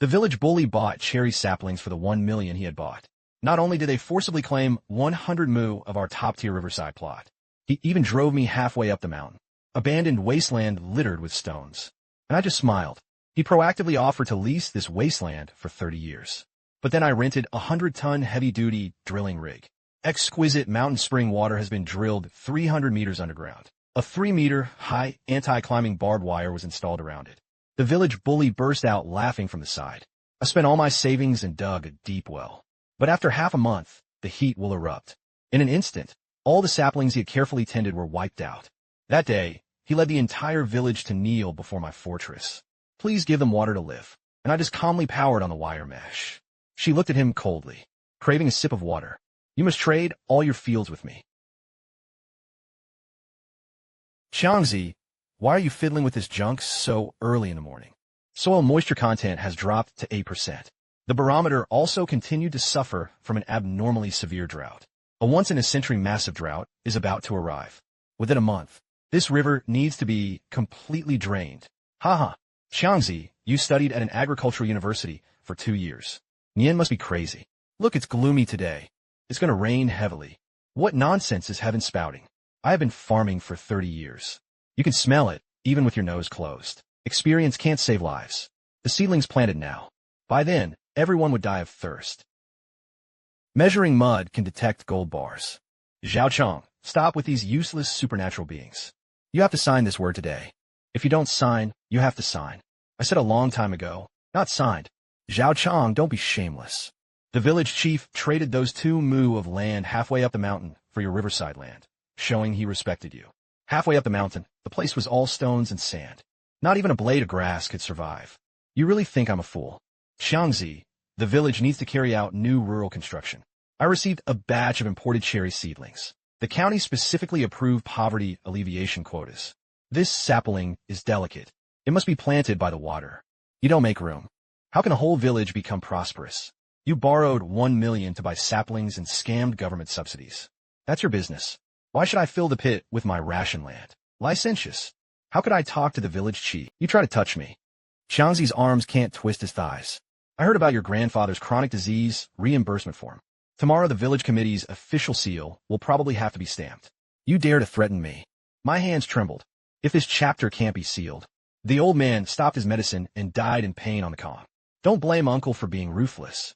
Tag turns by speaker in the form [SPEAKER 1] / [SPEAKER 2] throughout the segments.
[SPEAKER 1] The village bully bought cherry saplings for the 1 million he had bought. Not only did they forcibly claim 100 mu of our top-tier riverside plot, he even drove me halfway up the mountain. Abandoned wasteland littered with stones. And I just smiled. He proactively offered to lease this wasteland for 30 years. But then I rented a 100-ton heavy-duty drilling rig. Exquisite mountain spring water has been drilled 300 meters underground. A 3-meter-high anti-climbing barbed wire was installed around it. The village bully burst out laughing from the side. I spent all my savings and dug a deep well. But after half a month, the heat will erupt. In an instant, all the saplings he had carefully tended were wiped out. That day, he led the entire village to kneel before my fortress. Please give them water to live. And I just calmly powered on the wire mesh. She looked at him coldly, craving a sip of water. You must trade all your fields with me. Qiangzi, why are you fiddling with this junk so early in the morning? Soil moisture content has dropped to 8%. The barometer also continued to suffer from an abnormally severe drought. A once-in-a-century massive drought is about to arrive. Within a month, this river needs to be completely drained. Haha. Qiangzi, you studied at an agricultural university for 2 years. Nian must be crazy. Look, it's gloomy today. It's going to rain heavily. What nonsense is heaven spouting? I have been farming for 30 years. You can smell it, even with your nose closed. Experience can't save lives. The seedlings planted now. By then, everyone would die of thirst. Measuring mud can detect gold bars. Zhao Qiang, stop with these useless supernatural beings. You have to sign this word today. If you don't sign, you have to sign. I said a long time ago, not signed. Zhao Qiang, don't be shameless. The village chief traded those 2 mu of land halfway up the mountain for your riverside land, showing he respected you. Halfway up the mountain, the place was all stones and sand. Not even a blade of grass could survive. You really think I'm a fool? Qiangzi, the village needs to carry out new rural construction. I received a batch of imported cherry seedlings. The county specifically approved poverty alleviation quotas. This sapling is delicate. It must be planted by the water. You don't make room. How can a whole village become prosperous? You borrowed 1 million to buy saplings and scammed government subsidies. That's your business. Why should I fill the pit with my ration land? Licentious. How could I talk to the village chief? You try to touch me. Qiangzi's arms can't twist his thighs. I heard about your grandfather's chronic disease reimbursement form. Tomorrow the village committee's official seal will probably have to be stamped. You dare to threaten me. My hands trembled. If this chapter can't be sealed. The old man stopped his medicine and died in pain on the calm. Don't blame uncle for being ruthless.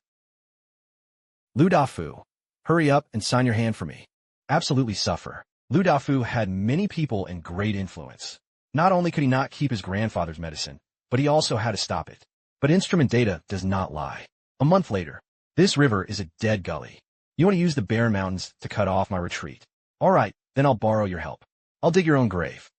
[SPEAKER 1] Liu Daqiang, hurry up and sign your hand for me. Absolutely suffer. Liu Daqiang had many people and great influence. Not only could he not keep his grandfather's medicine, but he also had to stop it. But instrument data does not lie. A month later, this river is a dead gully. You want to use the barren mountains to cut off my retreat. All right, then I'll borrow your help. I'll dig your own grave.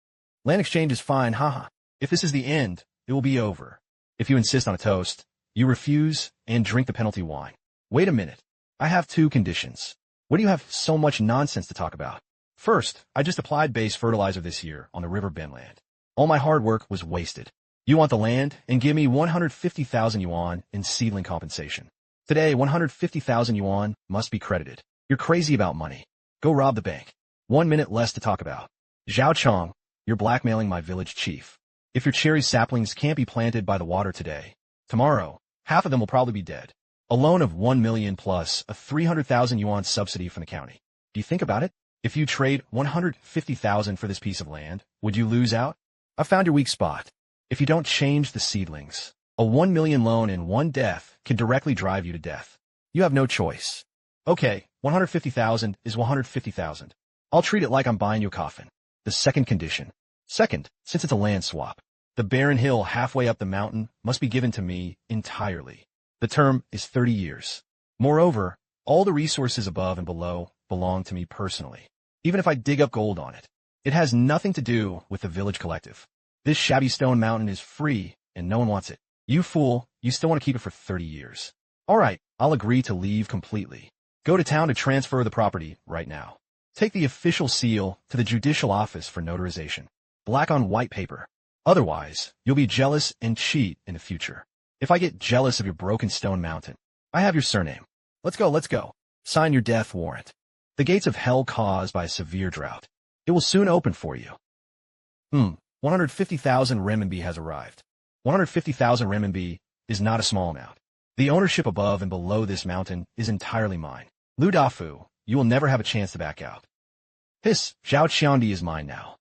[SPEAKER 1] Land exchange is fine, haha. If this is the end, it will be over. If you insist on a toast, you refuse and drink the penalty wine. Wait a minute. I have 2 conditions. What do you have so much nonsense to talk about? First, I just applied base fertilizer this year on the river bend land. All my hard work was wasted. You want the land and give me 150,000 yuan in seedling compensation. Today, 150,000 yuan must be credited. You're crazy about money. Go rob the bank. 1 minute less to talk about. Zhao Qiang, you're blackmailing my village chief. If your cherry saplings can't be planted by the water today, tomorrow, half of them will probably be dead. A loan of 1 million plus a 300,000 yuan subsidy from the county. Do you think about it? If you trade 150,000 for this piece of land, would you lose out? I found your weak spot. If you don't change the seedlings, a 1 million loan and 1 death can directly drive you to death. You have no choice. Okay, 150,000 is 150,000. I'll treat it like I'm buying you a coffin. The second condition. Second, since it's a land swap, the barren hill halfway up the mountain must be given to me entirely. The term is 30 years. Moreover, all the resources above and below belong to me personally, even if I dig up gold on it. It has nothing to do with the village collective. This shabby stone mountain is free, and no one wants it. You fool, you still want to keep it for 30 years. All right, I'll agree to leave completely. Go to town to transfer the property right now. Take the official seal to the judicial office for notarization. Black on white paper. Otherwise, you'll be jealous and cheat in the future. If I get jealous of your broken stone mountain, I have your surname. Let's go. Sign your death warrant. The gates of hell caused by a severe drought. It will soon open for you. 150,000 renminbi has arrived. 150,000 renminbi is not a small amount. The ownership above and below this mountain is entirely mine. Liu Dafu, you will never have a chance to back out. Hiss, Zhao Qiang is mine now.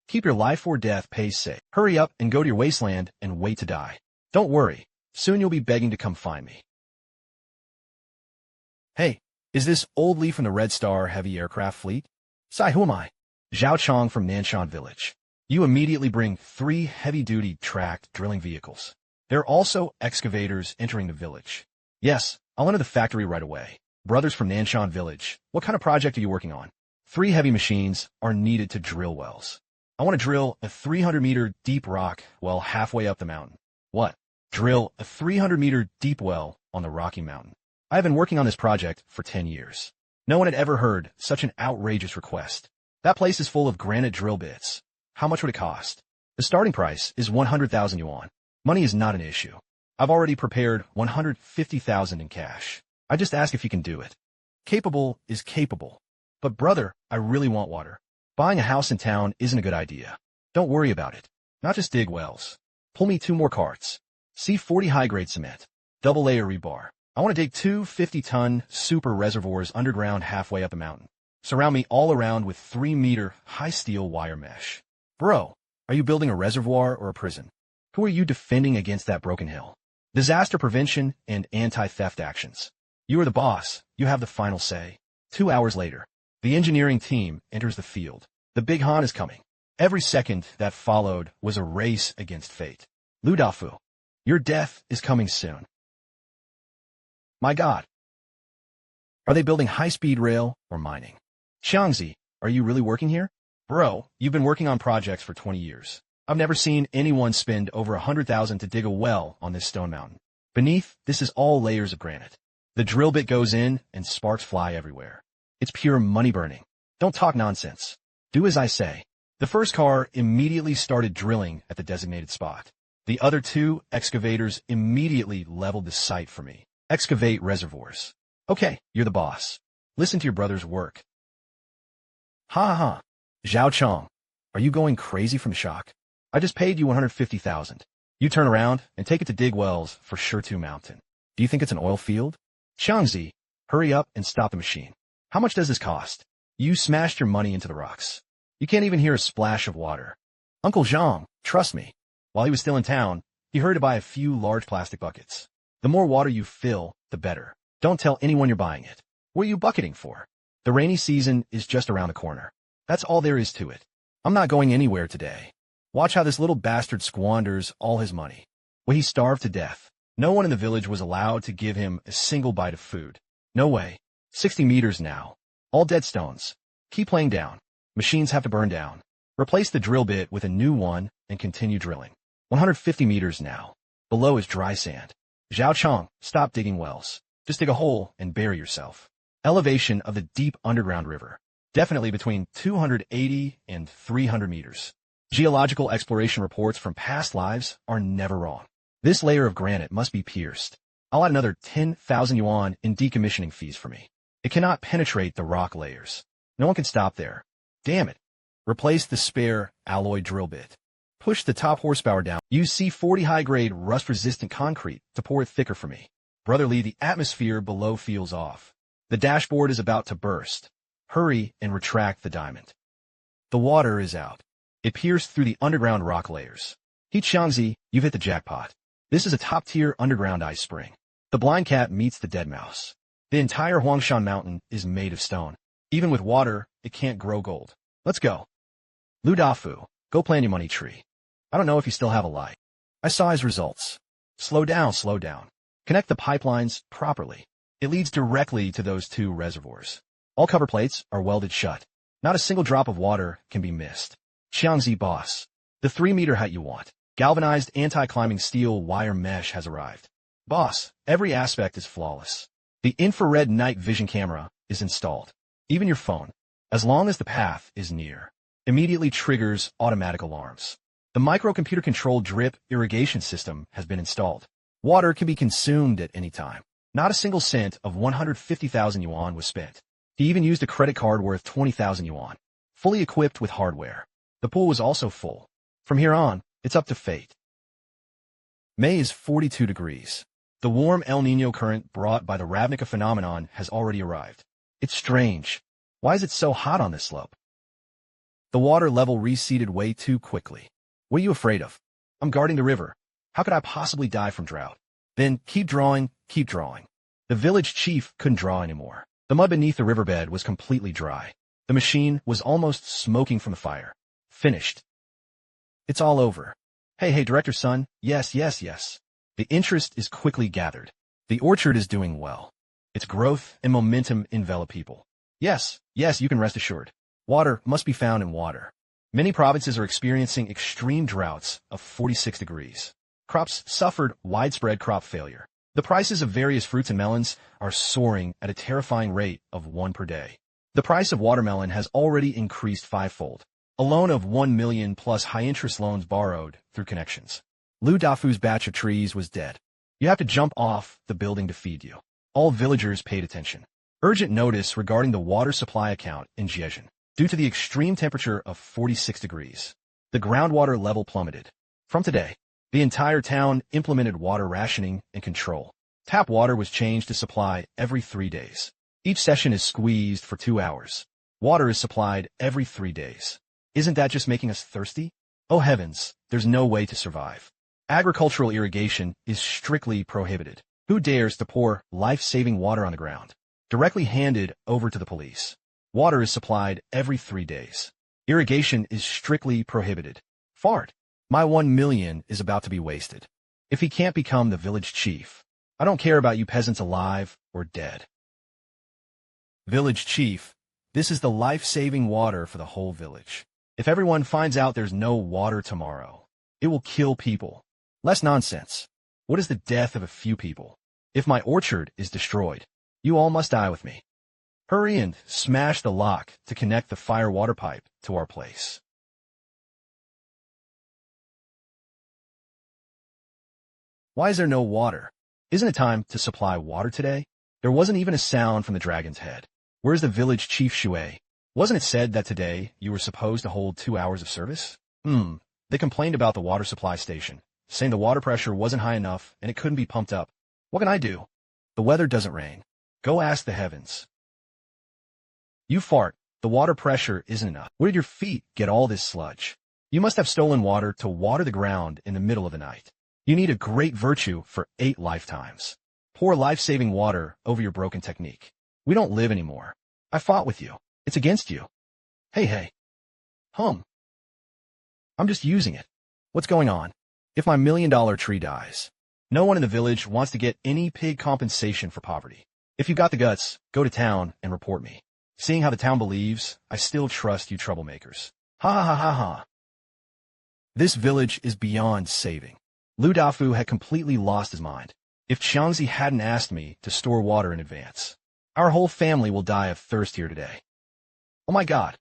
[SPEAKER 1] Keep your life or death pace safe. Hurry up and go to your wasteland and wait to die. Don't worry, soon you'll be begging to come find me. Hey, is this old Lee from the Red Star Heavy Aircraft Fleet? Sai, who am I? Zhao Qiang from Nanshan Village. You immediately bring 3 heavy-duty tracked drilling vehicles. There are also excavators entering the village. Yes, I'll enter the factory right away. Brothers from Nanshan Village, what kind of project are you working on? 3 heavy machines are needed to drill wells. I want to drill a 300-meter deep rock well halfway up the mountain. What? Drill a 300-meter deep well on the Rocky Mountain. I have been working on this project for 10 years. No one had ever heard such an outrageous request. That place is full of granite drill bits. How much would it cost? The starting price is 100,000 yuan. Money is not an issue. I've already prepared 150,000 in cash. I just ask if you can do it. Capable is capable. But brother, I really want water. Buying a house in town isn't a good idea. Don't worry about it. Not just dig wells. Pull me 2 more carts. C40 high-grade cement. Double-layer rebar. I want to dig 2 50-ton super reservoirs underground halfway up the mountain. Surround me all around with 3-meter high steel wire mesh. Bro, are you building a reservoir or a prison? Who are you defending against that broken hill? Disaster prevention and anti-theft actions. You are the boss. You have the final say. 2 hours later, the engineering team enters the field. The big Han is coming. Every second that followed was a race against fate. Liu Dafu, your death is coming soon. My God. Are they building high-speed rail or mining? Xiangzi, are you really working here? Bro, you've been working on projects for 20 years. I've never seen anyone spend over 100,000 to dig a well on this stone mountain. Beneath, this is all layers of granite. The drill bit goes in and sparks fly everywhere. It's pure money burning. Don't talk nonsense. Do as I say. The first car immediately started drilling at the designated spot. The other 2 excavators immediately leveled the site for me. Excavate reservoirs. Okay, you're the boss. Listen to your brother's work. Ha ha. Zhao Qiang, are you going crazy from shock? I just paid you 150,000. You turn around and take it to dig wells for Shirtu Mountain. Do you think it's an oil field? Xiangzi, hurry up and stop the machine. How much does this cost? You smashed your money into the rocks. You can't even hear a splash of water. Uncle Zhang, trust me. While he was still in town, he hurried to buy a few large plastic buckets. The more water you fill, the better. Don't tell anyone you're buying it. What are you bucketing for? The rainy season is just around the corner. That's all there is to it. I'm not going anywhere today. Watch how this little bastard squanders all his money. Will he starve to death? No one in the village was allowed to give him a single bite of food. No way. 60 meters now. All dead stones. Keep laying down. Machines have to burn down. Replace the drill bit with a new one and continue drilling. 150 meters now. Below is dry sand. Zhao Qiang, stop digging wells. Just dig a hole and bury yourself. Elevation of the deep underground river. Definitely between 280 and 300 meters. Geological exploration reports from past lives are never wrong. This layer of granite must be pierced. I'll add another 10,000 yuan in decommissioning fees for me. It cannot penetrate the rock layers. No one can stop there. Damn it. Replace the spare alloy drill bit. Push the top horsepower down. Use C40 high-grade rust-resistant concrete to pour it thicker for me. Brotherly, the atmosphere below feels off. The dashboard is about to burst. Hurry and retract the diamond. The water is out. It pierced through the underground rock layers. He Xiangzi, you've hit the jackpot. This is a top-tier underground ice spring. The blind cat meets the dead mouse. The entire Huangshan mountain is made of stone. Even with water, it can't grow gold. Let's go. Liu Dafu, go plant your money tree. I don't know if you still have a light. I saw his results. Slow down, slow down. Connect the pipelines properly. It leads directly to those 2 reservoirs. All cover plates are welded shut. Not a single drop of water can be missed. Xiangzi boss. The 3-meter height you want. Galvanized anti-climbing steel wire mesh has arrived. Boss, every aspect is flawless. The infrared night vision camera is installed. Even your phone, as long as the path is near, immediately triggers automatic alarms. The microcomputer-controlled drip irrigation system has been installed. Water can be consumed at any time. Not a single cent of 150,000 yuan was spent. He even used a credit card worth 20,000 yuan, fully equipped with hardware. The pool was also full. From here on, it's up to fate. May is 42 degrees. The warm El Niño current brought by the Ravnica phenomenon has already arrived. It's strange. Why is it so hot on this slope? The water level receded way too quickly. What are you afraid of? I'm guarding the river. How could I possibly die from drought? Then keep drawing, keep drawing. The village chief couldn't draw anymore. The mud beneath the riverbed was completely dry. The machine was almost smoking from the fire. Finished. It's all over. Hey, director's son. Yes. The interest is quickly gathered. The orchard is doing well. Its growth and momentum envelop people. Yes, you can rest assured. Water must be found in water. Many provinces are experiencing extreme droughts of 46 degrees. Crops suffered widespread crop failure. The prices of various fruits and melons are soaring at a terrifying rate of 1 per day. The price of watermelon has already increased 5-fold. A loan of 1 million plus high-interest loans borrowed through connections. Liu Dafu's batch of trees was dead. You have to jump off the building to feed you. All villagers paid attention. Urgent notice regarding the water supply account in Jiezhen. Due to the extreme temperature of 46 degrees, the groundwater level plummeted. From today, the entire town implemented water rationing and control. Tap water was changed to supply every 3 days. Each session is squeezed for 2 hours. Water is supplied every 3 days. Isn't that just making us thirsty? Oh heavens, there's no way to survive. Agricultural irrigation is strictly prohibited. Who dares to pour life-saving water on the ground? Directly handed over to the police. Water is supplied every 3 days. Irrigation is strictly prohibited. Fart. My 1 million is about to be wasted. If he can't become the village chief, I don't care about you peasants alive or dead. Village chief, this is the life-saving water for the whole village. If everyone finds out there's no water tomorrow, it will kill people. Less nonsense. What is the death of a few people? If my orchard is destroyed, you all must die with me. Hurry and smash the lock to connect the fire water pipe to our place. Why is there no water? Isn't it time to supply water today? There wasn't even a sound from the dragon's head. Where's the village chief Shui? Wasn't it said that today you were supposed to hold 2 hours of service? They complained about the water supply station, saying the water pressure wasn't high enough and it couldn't be pumped up. What can I do? The weather doesn't rain. Go ask the heavens. You fart. The water pressure isn't enough. Where did your feet get all this sludge? You must have stolen water to water the ground in the middle of the night. You need a great virtue for 8 lifetimes. Pour life-saving water over your broken technique. We don't live anymore. I fought with you. It's against you. Hey. I'm just using it. What's going on? If my $1 million tree dies, no one in the village wants to get any pig compensation for poverty. If you got the guts, go to town and report me. Seeing how the town believes, I still trust you troublemakers. Ha. This village is beyond saving. Liu Dafu had completely lost his mind. If Qiangzi hadn't asked me to store water in advance, our whole family will die of thirst here today. Oh my God.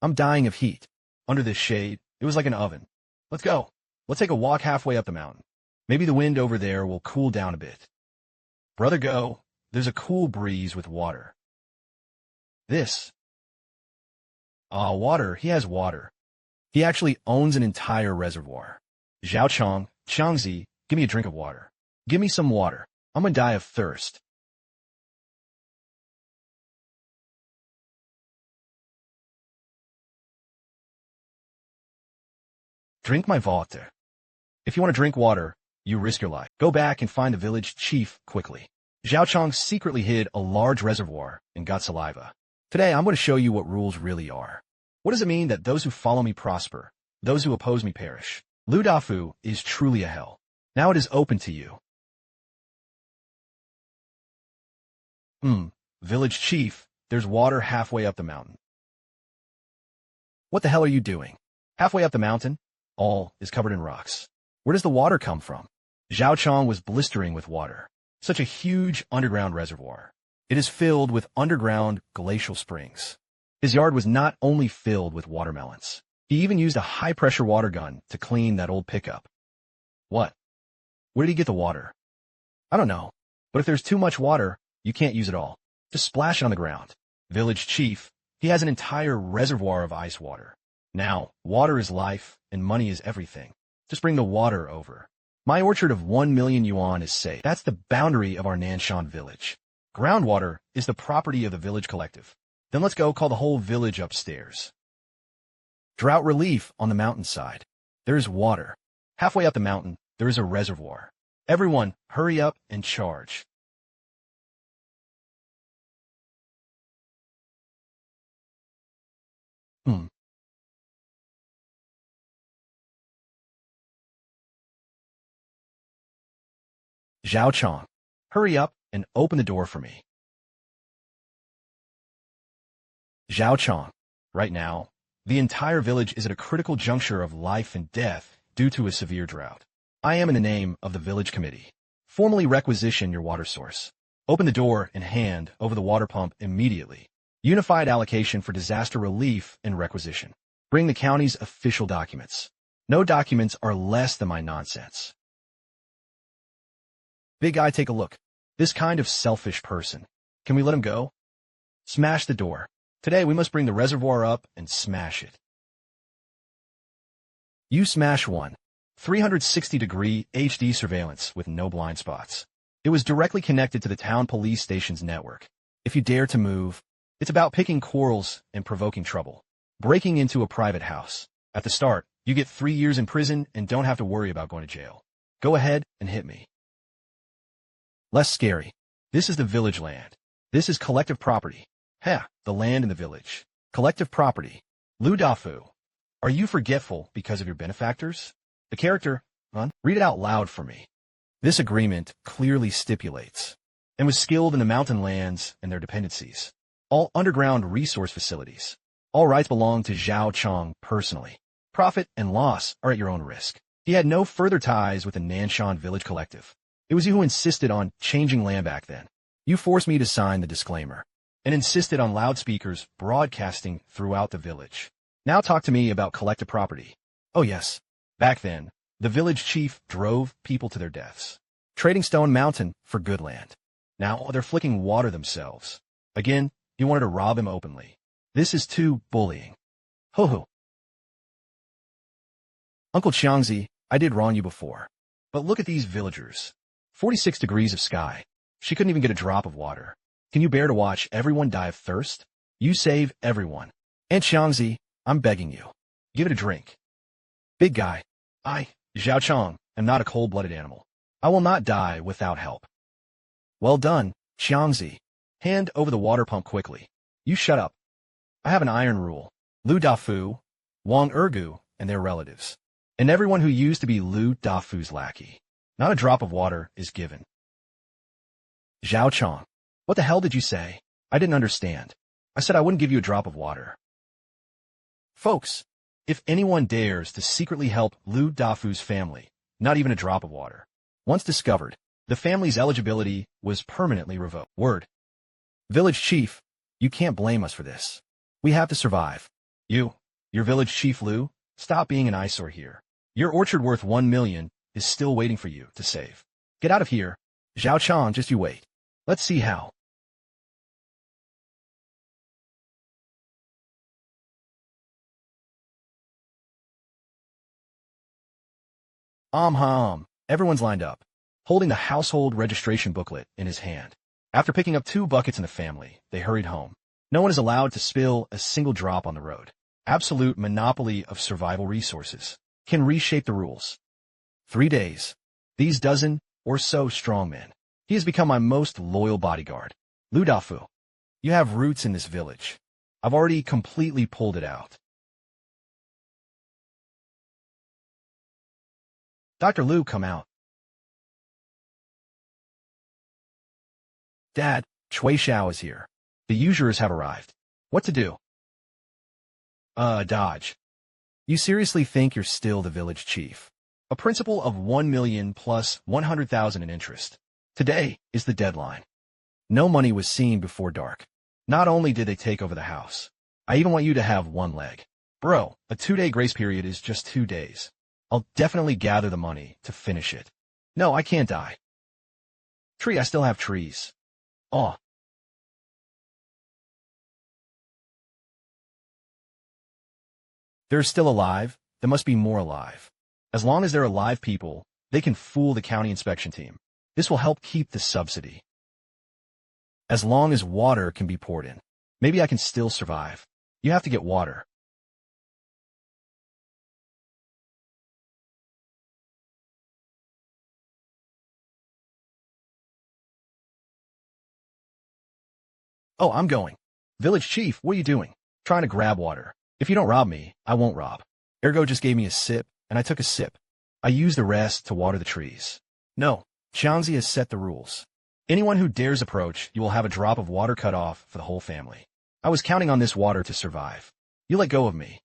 [SPEAKER 1] I'm dying of heat. Under this shade, it was like an oven. Let's go. Let's take a walk halfway up the mountain. Maybe the wind over there will cool down a bit. Brother, go. There's a cool breeze with water. This. Water. He has water. He actually owns an entire reservoir. Zhao Qiang, Qiangzi, give me a drink of water. Give me some water. I'm gonna die of thirst. Drink my water. If you want to drink water, you risk your life. Go back and find the village chief quickly. Zhao Qiang secretly hid a large reservoir and got saliva. Today, I'm going to show you what rules really are. What does it mean that those who follow me prosper, those who oppose me perish? Liu Dafu is truly a hell. Now it is open to you. Village chief, there's water halfway up the mountain. What the hell are you doing? Halfway up the mountain? All is covered in rocks. Where does the water come from? Zhao Qiang was blistering with water. Such a huge underground reservoir. It is filled with underground glacial springs. His yard was not only filled with watermelons. He even used a high-pressure water gun to clean that old pickup. What? Where did he get the water? I don't know. But if there's too much water, you can't use it all. Just splash it on the ground. Village chief, he has an entire reservoir of ice water. Now, water is life, and money is everything. Just bring the water over. My orchard of 1 million yuan is safe. That's the boundary of our Nanshan Village. Groundwater is the property of the village collective. Then let's go call the whole village upstairs. Drought relief on the mountainside. There is water. Halfway up the mountain, there is a reservoir. Everyone, hurry up and charge. Zhao Qiang, hurry up and open the door for me. Zhao Qiang, right now, the entire village is at a critical juncture of life and death due to a severe drought. I am in the name of the village committee. Formally requisition your water source. Open the door and hand over the water pump immediately. Unified allocation for disaster relief and requisition. Bring the county's official documents. No documents are less than my nonsense. Big guy, take a look. This kind of selfish person. Can we let him go? Smash the door. Today we must bring the reservoir up and smash it. You smash one. 360-degree HD surveillance with no blind spots. It was directly connected to the town police station's network. If you dare to move, it's about picking quarrels and provoking trouble. Breaking into a private house. At the start, you get 3 years in prison and don't have to worry about going to jail. Go ahead and hit me. Less scary. This is the village land. This is collective property. The land in the village. Collective property. Liu Daqiang. Are you forgetful because of your benefactors? The character, read it out loud for me. This agreement clearly stipulates, and was skilled in the mountain lands and their dependencies. All underground resource facilities. All rights belong to Zhao Qiang personally. Profit and loss are at your own risk. He had no further ties with the Nanshan Village collective. It was you who insisted on changing land back then. You forced me to sign the disclaimer, and insisted on loudspeakers broadcasting throughout the village. Now talk to me about collective property. Oh yes, back then, the village chief drove people to their deaths, trading Stone Mountain for good land. Now they're flicking water themselves. Again, you wanted to rob him openly. This is too bullying. Ho. Uncle Qiangzi, I did wrong you before. But look at these villagers. 46 degrees of sky. She couldn't even get a drop of water. Can you bear to watch everyone die of thirst? You save everyone. Aunt Qiangzi, I'm begging you. Give it a drink. Big guy. I, Zhao Qiang, am not a cold-blooded animal. I will not die without help. Well done, Qiangzi. Hand over the water pump quickly. You shut up. I have an iron rule. Liu Daqiang, Wang Ergu, and their relatives. And everyone who used to be Liu Daqiang's lackey. Not a drop of water is given. Zhao Qiang. What the hell did you say? I didn't understand. I said I wouldn't give you a drop of water. Folks, if anyone dares to secretly help Liu Daqiang's family, not even a drop of water. Once discovered, the family's eligibility was permanently revoked. Word. Village chief, you can't blame us for this. We have to survive. Your village chief Liu, stop being an eyesore here. Your orchard worth 1 million is still waiting for you to save. Get out of here. Zhao Qiang, just you wait. Let's see how. Everyone's lined up, holding the household registration booklet in his hand. After picking up 2 buckets in the family, they hurried home. No one is allowed to spill a single drop on the road. Absolute monopoly of survival resources. Can reshape the rules. 3 days. These dozen or so strong men. He has become my most loyal bodyguard. Liu Daqiang. You have roots in this village. I've already completely pulled it out. Dr. Liu, come out. Dad, Chui Xiao is here. The usurers have arrived. What to do? Dodge. You seriously think you're still the village chief? A principal of 1 million plus 100,000 in interest. Today is the deadline. No money was seen before dark. Not only did they take over the house, I even want you to have 1 leg. Bro, a 2-day grace period is just 2 days. I'll definitely gather the money to finish it. No, I can't die. Tree, I still have trees. Aw. They're still alive. There must be more alive. As long as they're alive people, They can fool the county inspection team. This will help keep the subsidy. As long as water can be poured in. Maybe I can still survive. You have to get water. Oh, I'm going. Village chief, what are you doing? Trying to grab water. If you don't rob me, I won't rob. Ergo just gave me a sip, and I took a sip. I used the rest to water the trees. No, Qiangzi has set the rules. Anyone who dares approach, you will have a drop of water cut off for the whole family. I was counting on this water to survive. You let go of me.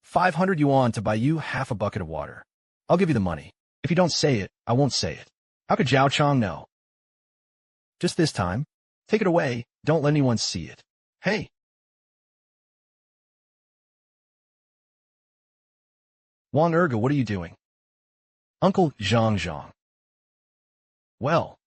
[SPEAKER 1] 500 yuan to buy you half a bucket of water. I'll give you the money. If you don't say it, I won't say it. How could Zhao Qiang know? Just this time. Take it away. Don't let anyone see it. Hey. Wang Erge, what are you doing? Uncle Zhang. Well,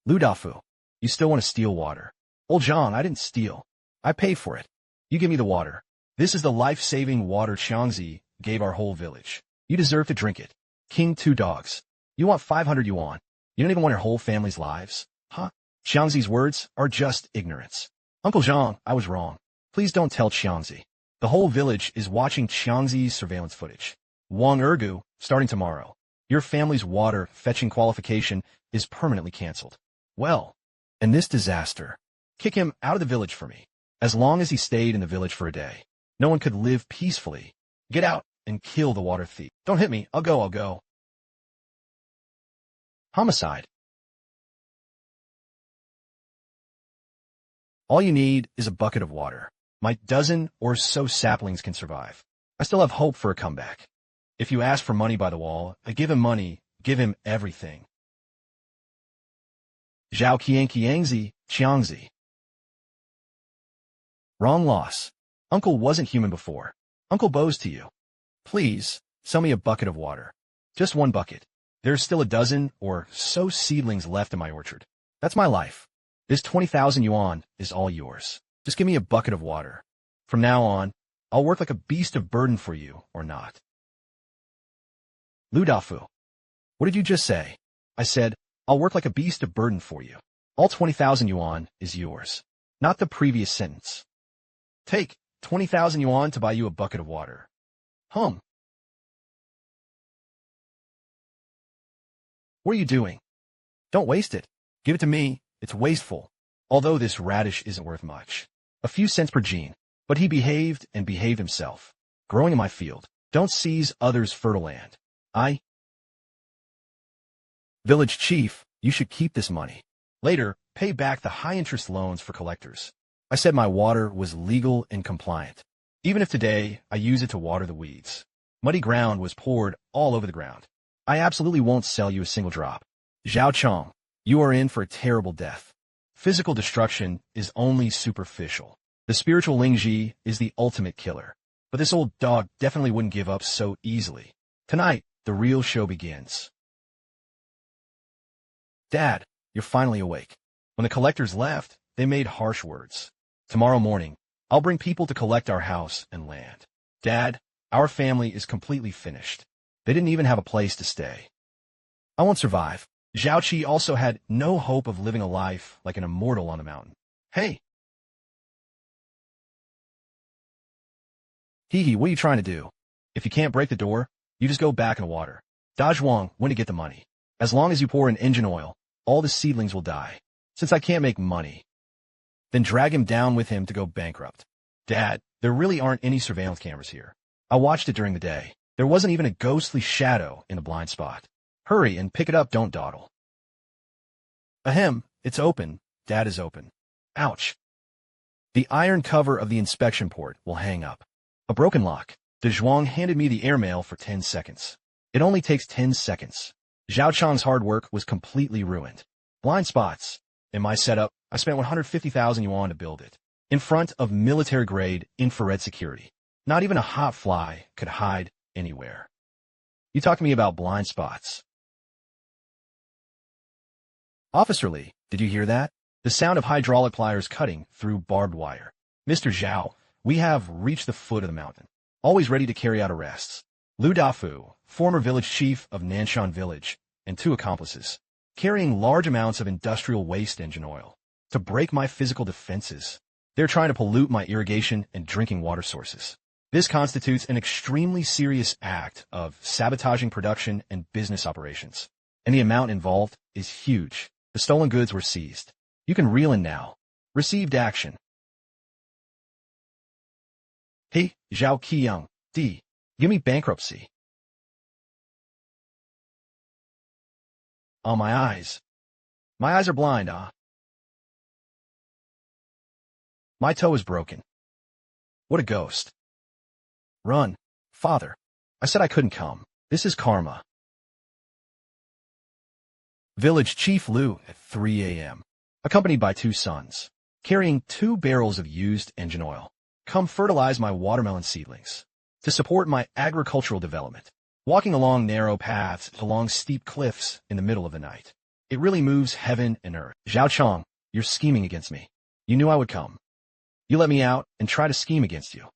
[SPEAKER 1] Liu Dafu, you still want to steal water. Old Zhang, I didn't steal. I pay for it. You give me the water. This is the life-saving water Qiangzi gave our whole village. You deserve to drink it. King two dogs. You want 500 yuan. You don't even want your whole family's lives? Huh? Qiangzi's words are just ignorance. Uncle Zhang, I was wrong. Please don't tell Qiangzi. The whole village is watching Qiangzi's surveillance footage. Wang Ergu, starting tomorrow, your family's water fetching qualification is permanently canceled. Well, and this disaster. Kick him out of the village for me. As long as he stayed in the village for a day, no one could live peacefully. Get out and kill the water thief. Don't hit me. I'll go. Homicide. All you need is a bucket of water. My dozen or so saplings can survive. I still have hope for a comeback. If you ask for money by the wall, I give him money, give him everything. Zhao Qiangzi. Wrong loss. Uncle wasn't human before. Uncle bows to you. Please, sell me a bucket of water. Just one bucket. There's still a dozen or so seedlings left in my orchard. That's my life. This 20,000 yuan is all yours. Just give me a bucket of water. From now on, I'll work like a beast of burden for you, or not. Liu Dafu. What did you just say? I said, I'll work like a beast of burden for you. All 20,000 yuan is yours. Not the previous sentence. Take 20,000 yuan to buy you a bucket of water. What are you doing? Don't waste it. Give it to me. It's wasteful. Although this radish isn't worth much. A few cents per gene. But he behaved himself. Growing in my field. Don't seize others' fertile land. Village chief, you should keep this money. Later, pay back the high-interest loans for collectors. I said my water was legal and compliant. Even if today I use it to water the weeds. Muddy ground was poured all over the ground. I absolutely won't sell you a single drop. Zhao Qiang, you are in for a terrible death. Physical destruction is only superficial. The spiritual Lingji is the ultimate killer. But this old dog definitely wouldn't give up so easily. Tonight, the real show begins. Dad, you're finally awake. When the collectors left, they made harsh words. Tomorrow morning, I'll bring people to collect our house and land. Dad, our family is completely finished. They didn't even have a place to stay. I won't survive. Zhao Qi also had no hope of living a life like an immortal on a mountain. Hey! Hee, what are you trying to do? If you can't break the door, you just go back in the water. Dazhuang went to get the money. As long as you pour in engine oil, all the seedlings will die. Since I can't make money, then drag him down with him to go bankrupt. Dad, there really aren't any surveillance cameras here. I watched it during the day. There wasn't even a ghostly shadow in the blind spot. Hurry and pick it up, don't dawdle. Ahem, it's open. Dad is open. Ouch. The iron cover of the inspection port will hang up. A broken lock. Dazhuang handed me the airmail for 10 seconds. It only takes 10 seconds. Zhao Qiang's hard work was completely ruined. Blind spots. In my setup, I spent 150,000 yuan to build it. In front of military-grade infrared security. Not even a hot fly could hide anywhere. You talk to me about blind spots. Officer Li, did you hear that? The sound of hydraulic pliers cutting through barbed wire. Mr. Zhao, we have reached the foot of the mountain. Always ready to carry out arrests. Liu Dafu, former village chief of Nanshan Village, and 2 accomplices, carrying large amounts of industrial waste engine oil to break my physical defenses. They're trying to pollute my irrigation and drinking water sources. This constitutes an extremely serious act of sabotaging production and business operations, and the amount involved is huge. The stolen goods were seized. You can reel in now. Received action. Hey, Zhao Qiang, give me bankruptcy. Oh, my eyes. My eyes are blind, My toe is broken. What a ghost. Run, father. I said I couldn't come. This is karma. Village Chief Liu at 3 a.m., accompanied by 2 sons, carrying 2 barrels of used engine oil. Come fertilize my watermelon seedlings to support my agricultural development. Walking along narrow paths, along steep cliffs in the middle of the night. It really moves heaven and earth. Zhao Qiang, you're scheming against me. You knew I would come. You let me out and try to scheme against you.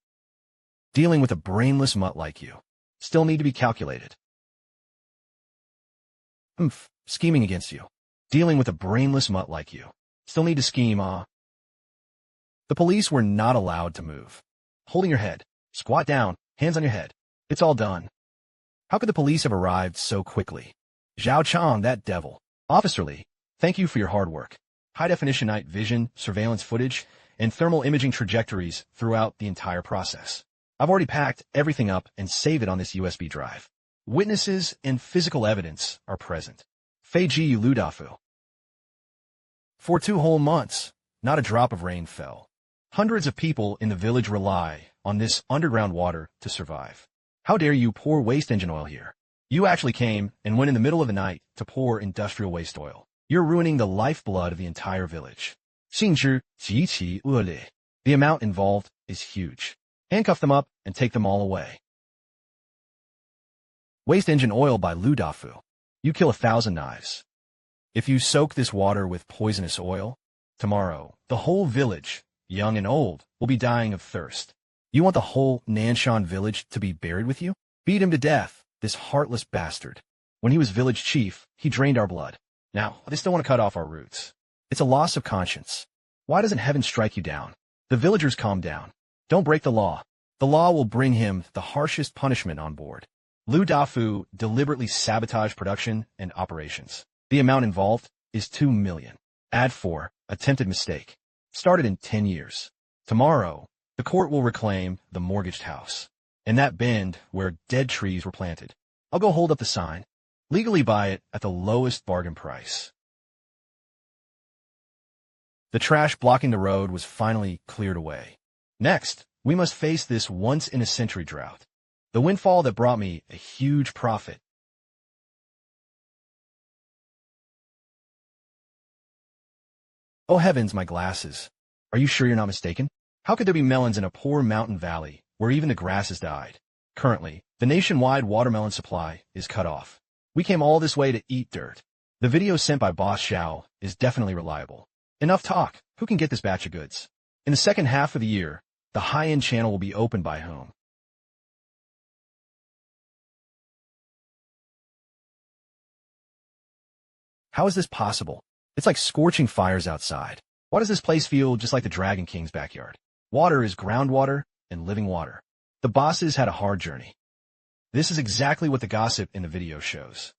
[SPEAKER 1] Dealing with a brainless mutt like you still need to be calculated. Scheming against you. Dealing with a brainless mutt like you still need to scheme, The police were not allowed to move. Holding your head. Squat down. Hands on your head. It's all done. How could the police have arrived so quickly? Zhao Qiang, that devil. Officer Li, thank you for your hard work. High-definition night vision, surveillance footage, and thermal imaging trajectories throughout the entire process. I've already packed everything up and saved it on this USB drive. Witnesses and physical evidence are present. Fei Ji Liu Dafu. For 2 whole months, not a drop of rain fell. Hundreds of people in the village rely on this underground water to survive. How dare you pour waste engine oil here? You actually came and went in the middle of the night to pour industrial waste oil. You're ruining the lifeblood of the entire village. 性质极其恶劣. The amount involved is huge. Handcuff them up and take them all away. Waste engine oil by Liu Dafu. You kill 1,000 knives. If you soak this water with poisonous oil, tomorrow, the whole village, young and old, will be dying of thirst. You want the whole Nanshan Village to be buried with you? Beat him to death, this heartless bastard. When he was village chief, he drained our blood. Now, they still want to cut off our roots. It's a loss of conscience. Why doesn't heaven strike you down? The villagers calm down. Don't break the law. The law will bring him the harshest punishment on board. Liu Dafu deliberately sabotaged production and operations. The amount involved is 2 million. Add 4, attempted mistake. Started in 10 years. Tomorrow, the court will reclaim the mortgaged house. In that bend where dead trees were planted. I'll go hold up the sign. Legally buy it at the lowest bargain price. The trash blocking the road was finally cleared away. Next, we must face this once-in-a-century drought. The windfall that brought me a huge profit. Oh heavens, my glasses. Are you sure you're not mistaken? How could there be melons in a poor mountain valley where even the grass has died? Currently, the nationwide watermelon supply is cut off. We came all this way to eat dirt. The video sent by Boss Xiao is definitely reliable. Enough talk. Who can get this batch of goods? In the second half of the year, the high-end channel will be opened by whom? How is this possible? It's like scorching fires outside. Why does this place feel just like the Dragon King's backyard? Water is groundwater and living water. The bosses had a hard journey. This is exactly what the gossip in the video shows.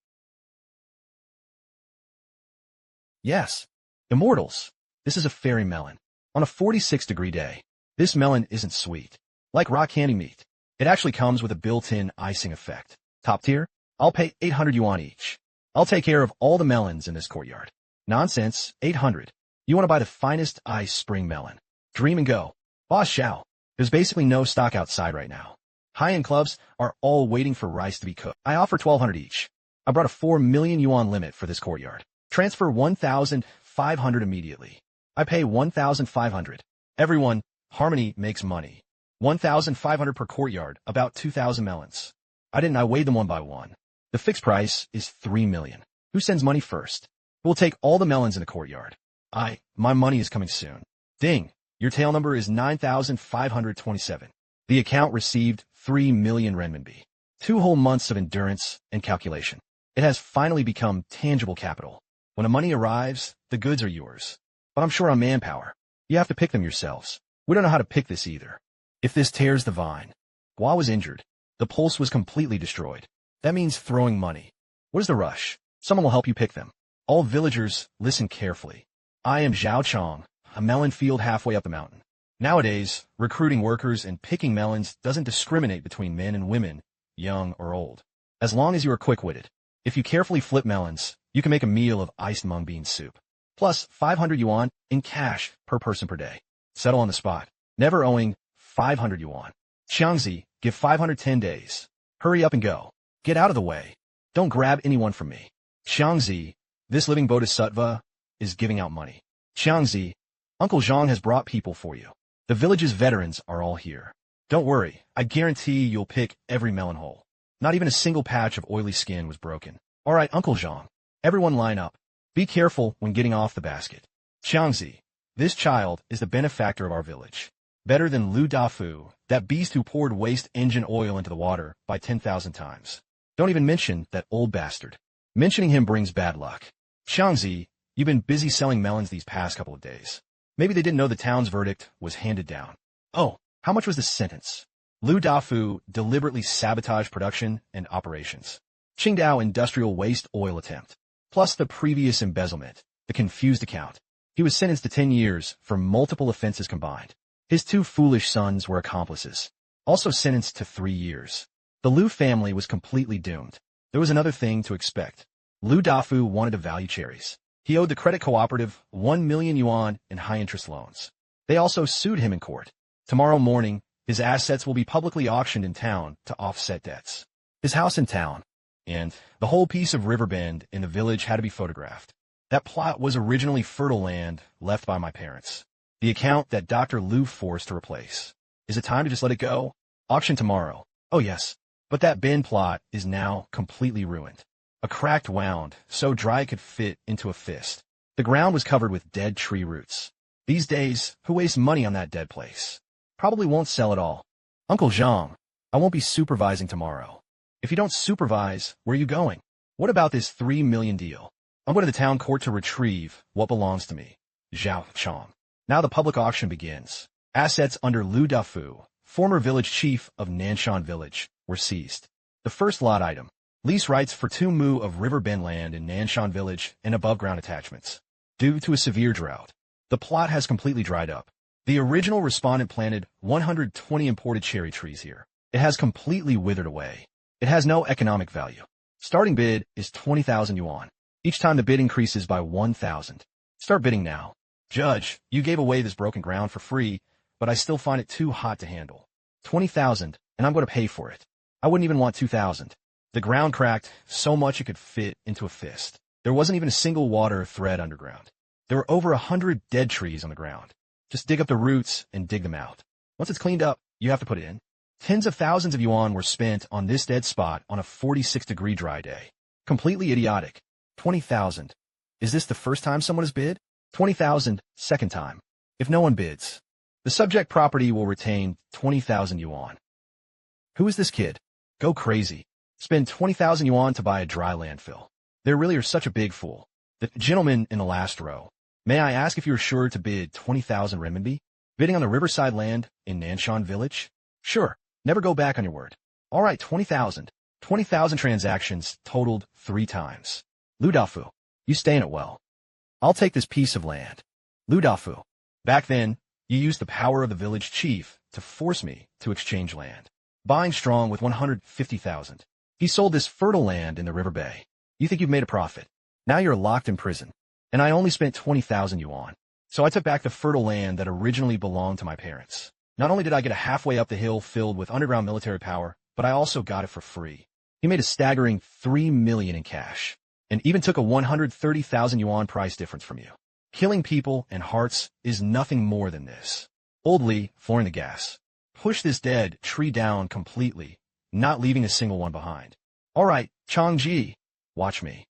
[SPEAKER 1] Yes, immortals. This is a fairy melon. On a 46-degree day, this melon isn't sweet. Like raw candy meat. It actually comes with a built-in icing effect. Top tier? I'll pay 800 yuan each. I'll take care of all the melons in this courtyard. Nonsense, 800. You want to buy the finest ice spring melon. Dream and go. Boss Xiao. There's basically no stock outside right now. High-end clubs are all waiting for rice to be cooked. I offer 1,200 each. I brought a 4 million yuan limit for this courtyard. Transfer 1,500 immediately. I pay 1,500. Everyone, harmony makes money. 1,500 per courtyard, about 2,000 melons. I weighed them one by one. The fixed price is 3 million. Who sends money first? We'll take all the melons in the courtyard. My money is coming soon. Ding. Your tail number is 9,527. The account received 3 million renminbi. 2 whole months of endurance and calculation. It has finally become tangible capital. When the money arrives, the goods are yours. But I'm short on manpower. You have to pick them yourselves. We don't know how to pick this either. If this tears the vine. Hua was injured. The pulse was completely destroyed. That means throwing money. What is the rush? Someone will help you pick them. All villagers, listen carefully. I am Zhao Qiang, a melon field halfway up the mountain. Nowadays, recruiting workers and picking melons doesn't discriminate between men and women, young or old. As long as you are quick-witted. If you carefully flip melons, you can make a meal of iced mung bean soup. Plus 500 yuan in cash per person per day. Settle on the spot. Never owing 500 yuan. Xiangzi, give 510 days. Hurry up and go. Get out of the way. Don't grab anyone from me. Xiangzi, this living bodhisattva is giving out money. Xiangzi, Uncle Zhang has brought people for you. The village's veterans are all here. Don't worry, I guarantee you'll pick every melon whole. Not even a single patch of oily skin was broken. All right, Uncle Zhang, everyone line up. Be careful when getting off the basket. Xiangzi, this child is the benefactor of our village. Better than Liu Daqiang, that beast who poured waste engine oil into the water by 10,000 times. Don't even mention that old bastard. Mentioning him brings bad luck. Xiangzi, you've been busy selling melons these past couple of days. Maybe they didn't know the town's verdict was handed down. Oh, how much was the sentence? Liu Daqiang deliberately sabotaged production and operations. Qingdao industrial waste oil attempt. Plus the previous embezzlement, the confused account. He was sentenced to 10 years for multiple offenses combined. His 2 foolish sons were accomplices, also sentenced to 3 years. The Liu family was completely doomed. There was another thing to expect. Liu Daqiang wanted to value cherries. He owed the credit cooperative 1 million yuan in high-interest loans. They also sued him in court. Tomorrow morning, his assets will be publicly auctioned in town to offset debts. His house in town, and the whole piece of river bend in the village had to be photographed. That plot was originally fertile land left by my parents. The account that Dr. Liu forced to replace. Is it time to just let it go? Auction tomorrow. Oh yes, but that bend plot is now completely ruined. A cracked wound, so dry it could fit into a fist. The ground was covered with dead tree roots. These days, who wastes money on that dead place? Probably won't sell at all. Uncle Zhang, I won't be supervising tomorrow. If you don't supervise, where are you going? What about this 3 million deal? I'm going to the town court to retrieve what belongs to me. Zhao Qiang. Now the public auction begins. Assets under Liu Daqiang, former village chief of Nanshan Village, were seized. The first lot item. Lease rights for 2 mu of river bend land in Nanshan Village and above-ground attachments. Due to a severe drought, the plot has completely dried up. The original respondent planted 120 imported cherry trees here. It has completely withered away. It has no economic value. Starting bid is 20,000 yuan. Each time the bid increases by 1,000. Start bidding now. Judge, you gave away this broken ground for free, but I still find it too hot to handle. 20,000, and I'm going to pay for it. I wouldn't even want 2,000. The ground cracked so much it could fit into a fist. There wasn't even a single water thread underground. There were over 100 dead trees on the ground. Just dig up the roots and dig them out. Once it's cleaned up, you have to put it in. Tens of thousands of yuan were spent on this dead spot on a 46-degree dry day. Completely idiotic. 20,000. Is this the first time someone has bid? 20,000, second time. If no one bids, the subject property will retain 20,000 yuan. Who is this kid? Go crazy. Spend 20,000 yuan to buy a dry landfill. They really are such a big fool. The gentleman in the last row. May I ask if you are sure to bid 20,000 renminbi? Bidding on the riverside land in Nanshan Village? Sure. Never go back on your word. All right, 20,000. 20,000 transactions totaled 3 times. Liu Daqiang, you stay in it well. I'll take this piece of land. Liu Daqiang, back then, you used the power of the village chief to force me to exchange land. Buying strong with 150,000. He sold this fertile land in the river bay. You think you've made a profit. Now you're locked in prison. And I only spent 20,000 yuan. So I took back the fertile land that originally belonged to my parents. Not only did I get a halfway up the hill filled with underground military power, but I also got it for free. He made a staggering 3 million in cash, and even took a 130,000 yuan price difference from you. Killing people and hearts is nothing more than this. Old Li, flooring the gas. Push this dead tree down completely, not leaving a single one behind. All right, Changji, watch me.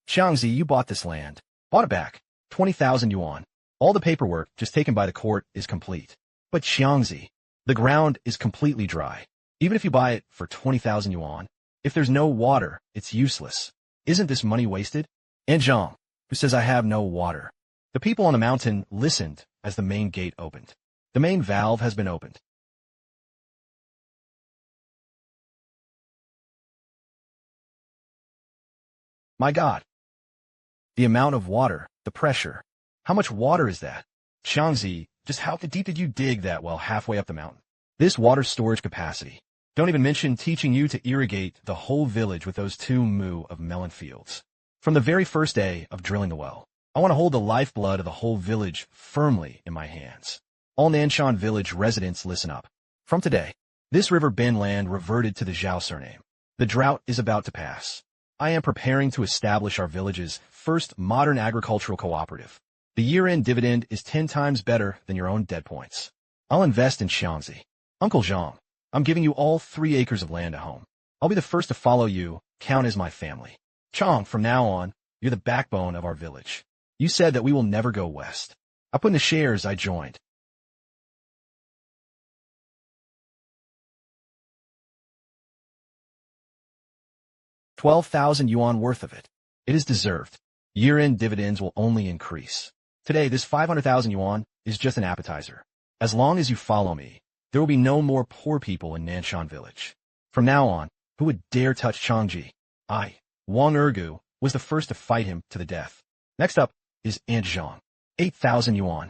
[SPEAKER 1] Xiangzi, you bought this land. Bought it back. 20,000 yuan. All the paperwork just taken by the court is complete. But Xiangzi, the ground is completely dry. Even if you buy it for 20,000 yuan, if there's no water, it's useless. Isn't this money wasted? And Zhang, who says I have no water. The people on the mountain listened as the main gate opened. The main valve has been opened. My God. The amount of water, the pressure. How much water is that? Xiangzi, just how deep did you dig that well halfway up the mountain? This water storage capacity. Don't even mention teaching you to irrigate the whole village with those 2 mu of melon fields. From the very first day of drilling the well, I want to hold the lifeblood of the whole village firmly in my hands. All Nanshan Village residents listen up. From today, this river bend land reverted to the Zhao surname. The drought is about to pass. I am preparing to establish our village's first modern agricultural cooperative. The year-end dividend is 10 times better than your own dead points. I'll invest in Xiangzi. Uncle Zhang, I'm giving you all 3 acres of land at home. I'll be the first to follow you, count as my family. Chang, from now on, you're the backbone of our village. You said that we will never go west. I put in the shares I joined. 12,000 yuan worth of it. It is deserved. Year-end dividends will only increase. Today, this 500,000 yuan is just an appetizer. As long as you follow me, there will be no more poor people in Nanshan Village. From now on, who would dare touch Changji? I, Wang Ergu, was the first to fight him to the death. Next up is Aunt Zhang. 8,000 yuan.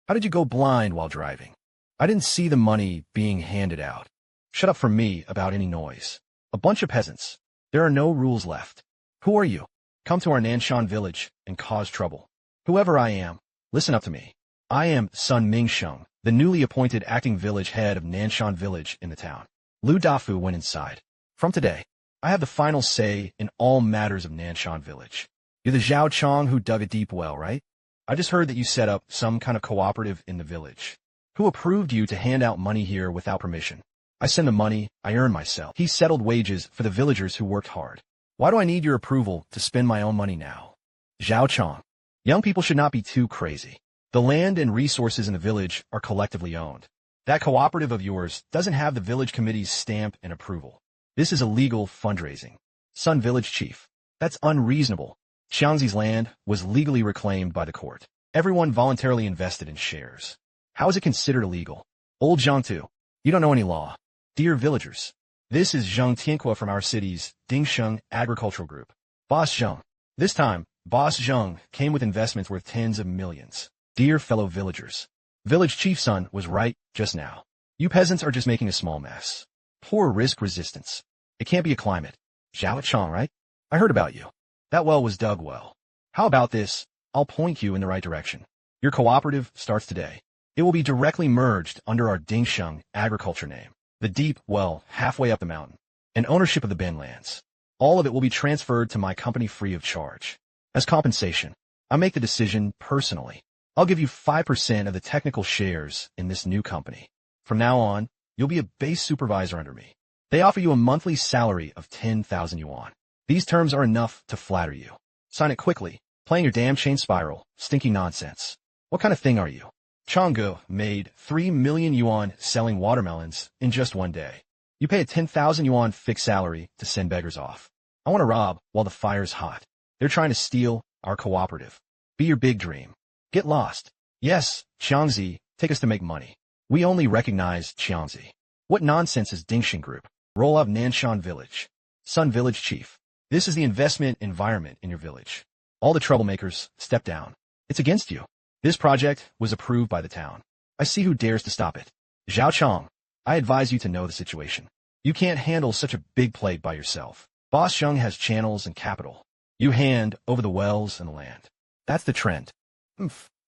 [SPEAKER 1] How did you go blind while driving? I didn't see the money being handed out. Shut up from me about any noise. A bunch of peasants. There are no rules left. Who are you? Come to our Nanshan village and cause trouble. Whoever I am, listen up to me. I am Sun Mingsheng, the newly appointed acting village head of Nanshan Village in the town. Liu Dafu went inside. From today, I have the final say in all matters of Nanshan Village. You're the Zhao Qiang who dug a deep well, right? I just heard that you set up some kind of cooperative in the village. Who approved you to hand out money here without permission? I send the money, I earn myself. He settled wages for the villagers who worked hard. Why do I need your approval to spend my own money now? Zhao Qiang. Young people should not be too crazy. The land and resources in the village are collectively owned. That cooperative of yours doesn't have the village committee's stamp and approval. This is illegal fundraising. Sun Village Chief. That's unreasonable. Xiangzi's land was legally reclaimed by the court. Everyone voluntarily invested in shares. How is it considered illegal? Old Zhang, you don't know any law. Dear villagers, this is Zhang Tianqua from our city's Dingsheng Agricultural Group. Boss Zhang. This time, Boss Zhang came with investments worth tens of millions. Dear fellow villagers, Village Chief Sun was right just now. You peasants are just making a small mess. Poor risk resistance. It can't be a climate. Zhao Qiang, right? I heard about you. That well was dug well. How about this? I'll point you in the right direction. Your cooperative starts today. It will be directly merged under our Dingsheng agriculture name. The deep well halfway up the mountain. And ownership of the Ben lands. All of it will be transferred to my company free of charge. As compensation, I make the decision personally. I'll give you 5% of the technical shares in this new company. From now on, you'll be a base supervisor under me. They offer you a monthly salary of 10,000 yuan. These terms are enough to flatter you. Sign it quickly. Playing your damn chain spiral. Stinky nonsense. What kind of thing are you? Changgu made 3 million yuan selling watermelons in just one day. You pay a 10,000 yuan fixed salary to send beggars off. I want to rob while the fire's hot. They're trying to steal our cooperative. Be your big dream. Get lost. Yes, Xiangzi, take us to make money. We only recognize Xiangzi. What nonsense is Dingsheng Group? Roll up Nanshan Village. Sun Village Chief. This is the investment environment in your village. All the troublemakers, step down. It's against you. This project was approved by the town. I see who dares to stop it. Zhao Qiang, I advise you to know the situation. You can't handle such a big plate by yourself. Boss Zheng has channels and capital. You hand over the wells and the land. That's the trend.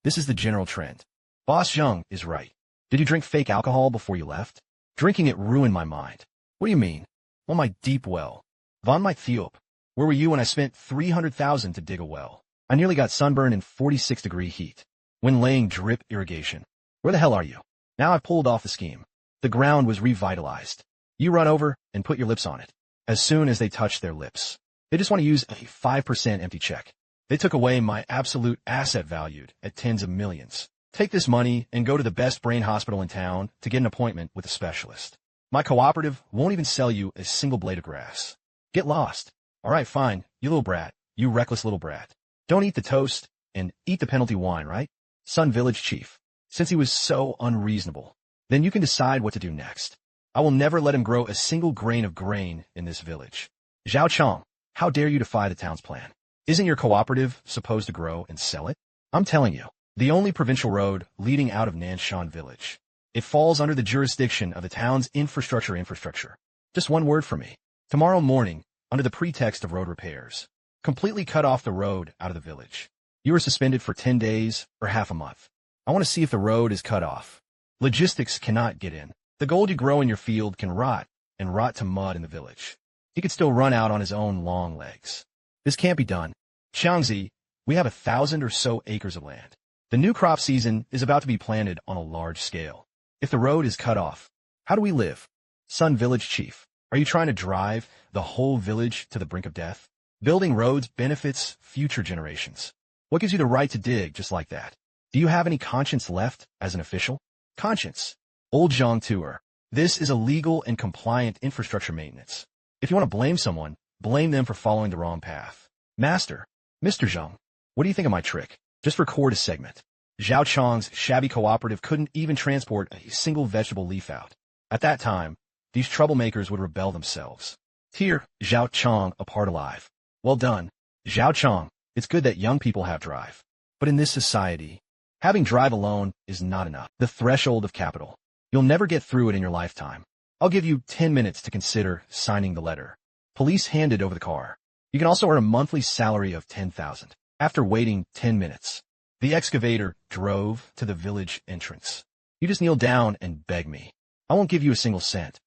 [SPEAKER 1] This is the general trend. Boss Zheng is right. Did you drink fake alcohol before you left? Drinking it ruined my mind. What do you mean? Well, my deep well. Von my Theop. Where were you when I spent 300,000 to dig a well? I nearly got sunburned in 46-degree heat. When laying drip irrigation. Where the hell are you? Now I've pulled off the scheme. The ground was revitalized. You run over and put your lips on it. As soon as they touch their lips. They just want to use a 5% empty check. They took away my absolute asset valued at tens of millions. Take this money and go to the best brain hospital in town to get an appointment with a specialist. My cooperative won't even sell you a single blade of grass. Get lost. All right, fine, you little brat, you reckless little brat. Don't eat the toast, and eat the penalty wine, right? Sun Village Chief. Since he was so unreasonable, then you can decide what to do next. I will never let him grow a single grain of grain in this village. Zhao Qiang, how dare you defy the town's plan? Isn't your cooperative supposed to grow and sell it? I'm telling you, the only provincial road leading out of Nanshan Village. It falls under the jurisdiction of the town's infrastructure. Just one word from me. Tomorrow morning, under the pretext of road repairs, completely cut off the road out of the village. You are suspended for 10 days or half a month. I want to see if the road is cut off. Logistics cannot get in. The gold you grow in your field can rot and rot to mud in the village. He could still run out on his own long legs. This can't be done. Xiangzi, we have 1,000 or so acres of land. The new crop season is about to be planted on a large scale. If the road is cut off, how do we live? Sun Village Chief, are you trying to drive the whole village to the brink of death? Building roads benefits future generations. What gives you the right to dig just like that? Do you have any conscience left as an official? Conscience. Old Zhang Tour. This is a legal and compliant infrastructure maintenance. If you want to blame someone, blame them for following the wrong path. Master. Mr. Zhang, what do you think of my trick? Just record a segment. Zhao Qiang's shabby cooperative couldn't even transport a single vegetable leaf out. At that time, these troublemakers would rebel themselves. Tear Zhao Qiang apart alive. Well done, Zhao Qiang. It's good that young people have drive. But in this society, having drive alone is not enough. The threshold of capital. You'll never get through it in your lifetime. I'll give you 10 minutes to consider signing the letter. Police handed over the car. You can also earn a monthly salary of 10,000. After waiting 10 minutes, the excavator drove to the village entrance. You just kneel down and beg me. I won't give you a single cent.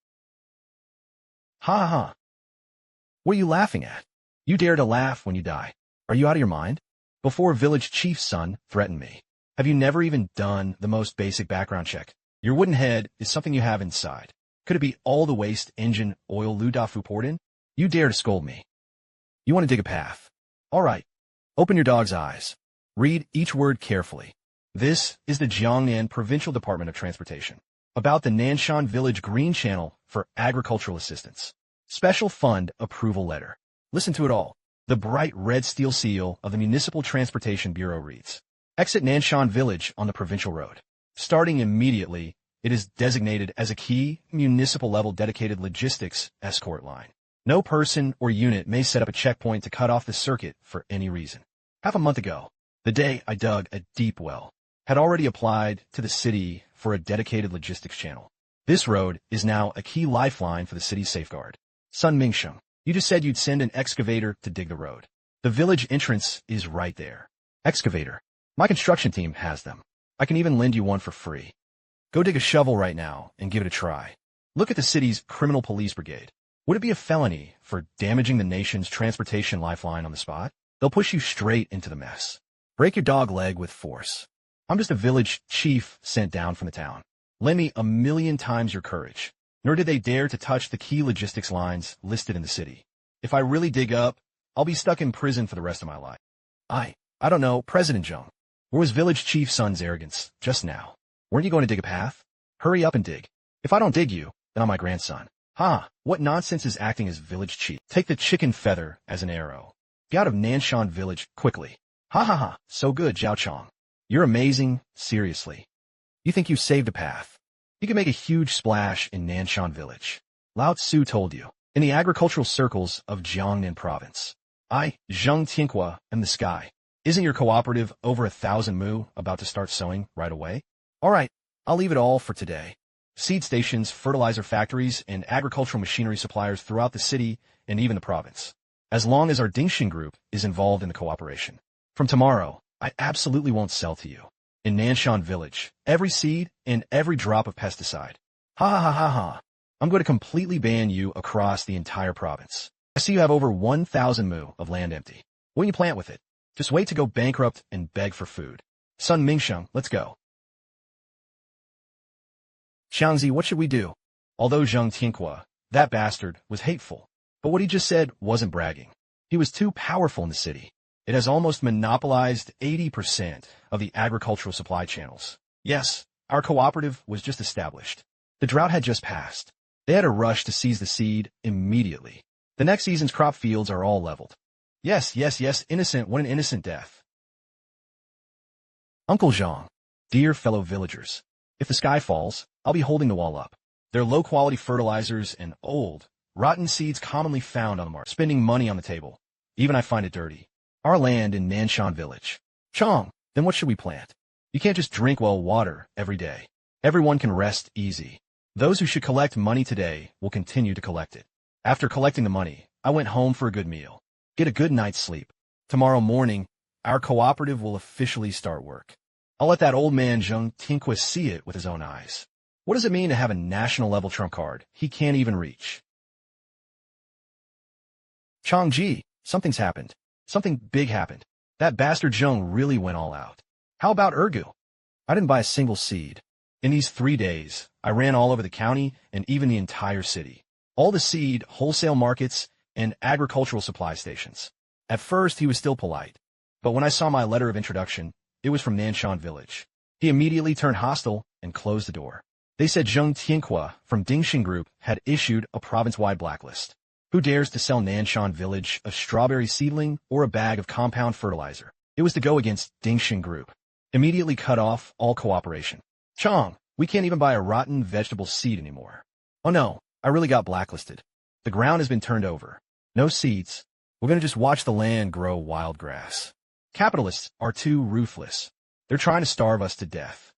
[SPEAKER 1] Ha ha ha. What are you laughing at? You dare to laugh when you die. Are you out of your mind? Before village chief's son threatened me. Have you never even done the most basic background check? Your wooden head is something you have inside. Could it be all the waste engine oil Liu Daqiang poured in? You dare to scold me. You want to dig a path. All right. Open your dog's eyes. Read each word carefully. This is the Jiangnan Provincial Department of Transportation. About the Nanshan Village Green Channel for Agricultural Assistance. Special Fund Approval Letter. Listen to it all. The bright red steel seal of the Municipal Transportation Bureau reads, Exit Nanshan Village on the provincial road. Starting immediately, it is designated as a key municipal-level dedicated logistics escort line. No person or unit may set up a checkpoint to cut off the circuit for any reason. Half a month ago, the day I dug a deep well, had already applied to the city for a dedicated logistics channel. This road is now a key lifeline for the city's safeguard. Sun Mingsheng, you just said you'd send an excavator to dig the road. The village entrance is right there. Excavator. My construction team has them. I can even lend you one for free. Go dig a shovel right now and give it a try. Look at the city's criminal police brigade. Would it be a felony for damaging the nation's transportation lifeline on the spot? They'll push you straight into the mess. Break your dog leg with force. I'm just a village chief sent down from the town. Lend me 1,000,000 times your courage. Nor did they dare to touch the key logistics lines listed in the city. If I really dig up, I'll be stuck in prison for the rest of my life. I don't know, President Zhang. Where was village chief son's arrogance just now? Weren't you going to dig a path? Hurry up and dig. If I don't dig you, then I'm my grandson. Ha! What nonsense is acting as village chief? Take the chicken feather as an arrow. Get out of Nanshan Village, quickly. Ha ha ha, so good, Zhao Qiang. You're amazing, seriously. You think you saved a path? You can make a huge splash in Nanshan Village. Lao Tzu told you, in the agricultural circles of Jiangnan Province. I, Zheng Tianhua, am the sky. Isn't your cooperative over 1,000 mu about to start sowing right away? All right, I'll leave it all for today. Seed stations, fertilizer factories, and agricultural machinery suppliers throughout the city and even the province. As long as our Dingxin group is involved in the cooperation. From tomorrow, I absolutely won't sell to you. In Nanshan Village, every seed and every drop of pesticide. Ha ha ha ha ha. I'm going to completely ban you across the entire province. I see you have over 1,000 mu of land empty. What can you plant with it? Just wait to go bankrupt and beg for food. Sun Mingsheng, let's go. Xiangzi, what should we do? Although Zheng Tianhua, that bastard, was hateful, but what he just said wasn't bragging. He was too powerful in the city. It has almost monopolized 80% of the agricultural supply channels. Yes, our cooperative was just established. The drought had just passed. They had a rush to seize the seed immediately. The next season's crop fields are all leveled. Yes, yes, yes, innocent, what an innocent death. Uncle Zhang, dear fellow villagers, if the sky falls, I'll be holding the wall up. They're low-quality fertilizers and old, rotten seeds commonly found on the market. Spending money on the table. Even I find it dirty. Our land in Nanshan Village. Qiang, then what should we plant? You can't just drink well water every day. Everyone can rest easy. Those who should collect money today will continue to collect it. After collecting the money, I went home for a good meal. Get a good night's sleep. Tomorrow morning, our cooperative will officially start work. I'll let that old man Zhao Qiang see it with his own eyes. What does it mean to have a national-level trump card he can't even reach? Changji, something's happened. Something big happened. That bastard Zhang really went all out. How about Ergu? I didn't buy a single seed. In these 3 days, I ran all over the county and even the entire city. All the seed, wholesale markets, and agricultural supply stations. At first, he was still polite. But when I saw my letter of introduction, it was from Nanshan Village. He immediately turned hostile and closed the door. They said Zhao Qiang from Dingxing Group had issued a province-wide blacklist. Who dares to sell Nanshan Village a strawberry seedling or a bag of compound fertilizer? It was to go against Dingxing Group. Immediately cut off all cooperation. Qiang, we can't even buy a rotten vegetable seed anymore. Oh no, I really got blacklisted. The ground has been turned over. No seeds. We're going to just watch the land grow wild grass. Capitalists are too ruthless. They're trying to starve us to death.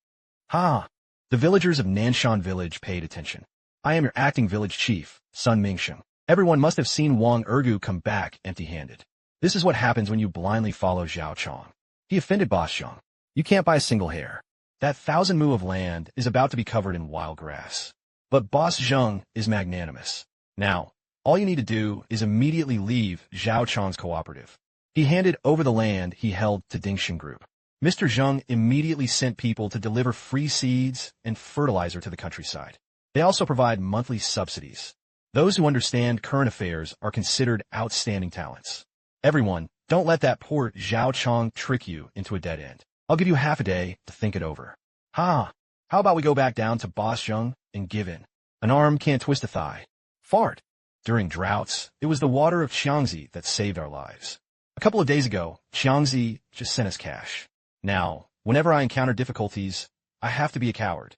[SPEAKER 1] Ha! The villagers of Nanshan Village paid attention. I am your acting village chief, Sun Mingsheng. Everyone must have seen Wang Ergu come back empty-handed. This is what happens when you blindly follow Zhao Qiang. He offended Boss Zhang. You can't buy a single hair. That 1,000 mu of land is about to be covered in wild grass. But Boss Zhang is magnanimous. Now, all you need to do is immediately leave Zhao Qiang's cooperative. He handed over the land he held to Dingxing Group. Mr. Zhang immediately sent people to deliver free seeds and fertilizer to the countryside. They also provide monthly subsidies. Those who understand current affairs are considered outstanding talents. Everyone, don't let that poor Zhao Qiang trick you into a dead end. I'll give you half a day to think it over. Ha! How about we go back down to Boss Zhang and give in? An arm can't twist a thigh. Fart. During droughts, it was the water of Qiangzi that saved our lives. A couple of days ago, Qiangzi just sent us cash. Now, whenever I encounter difficulties, I have to be a coward.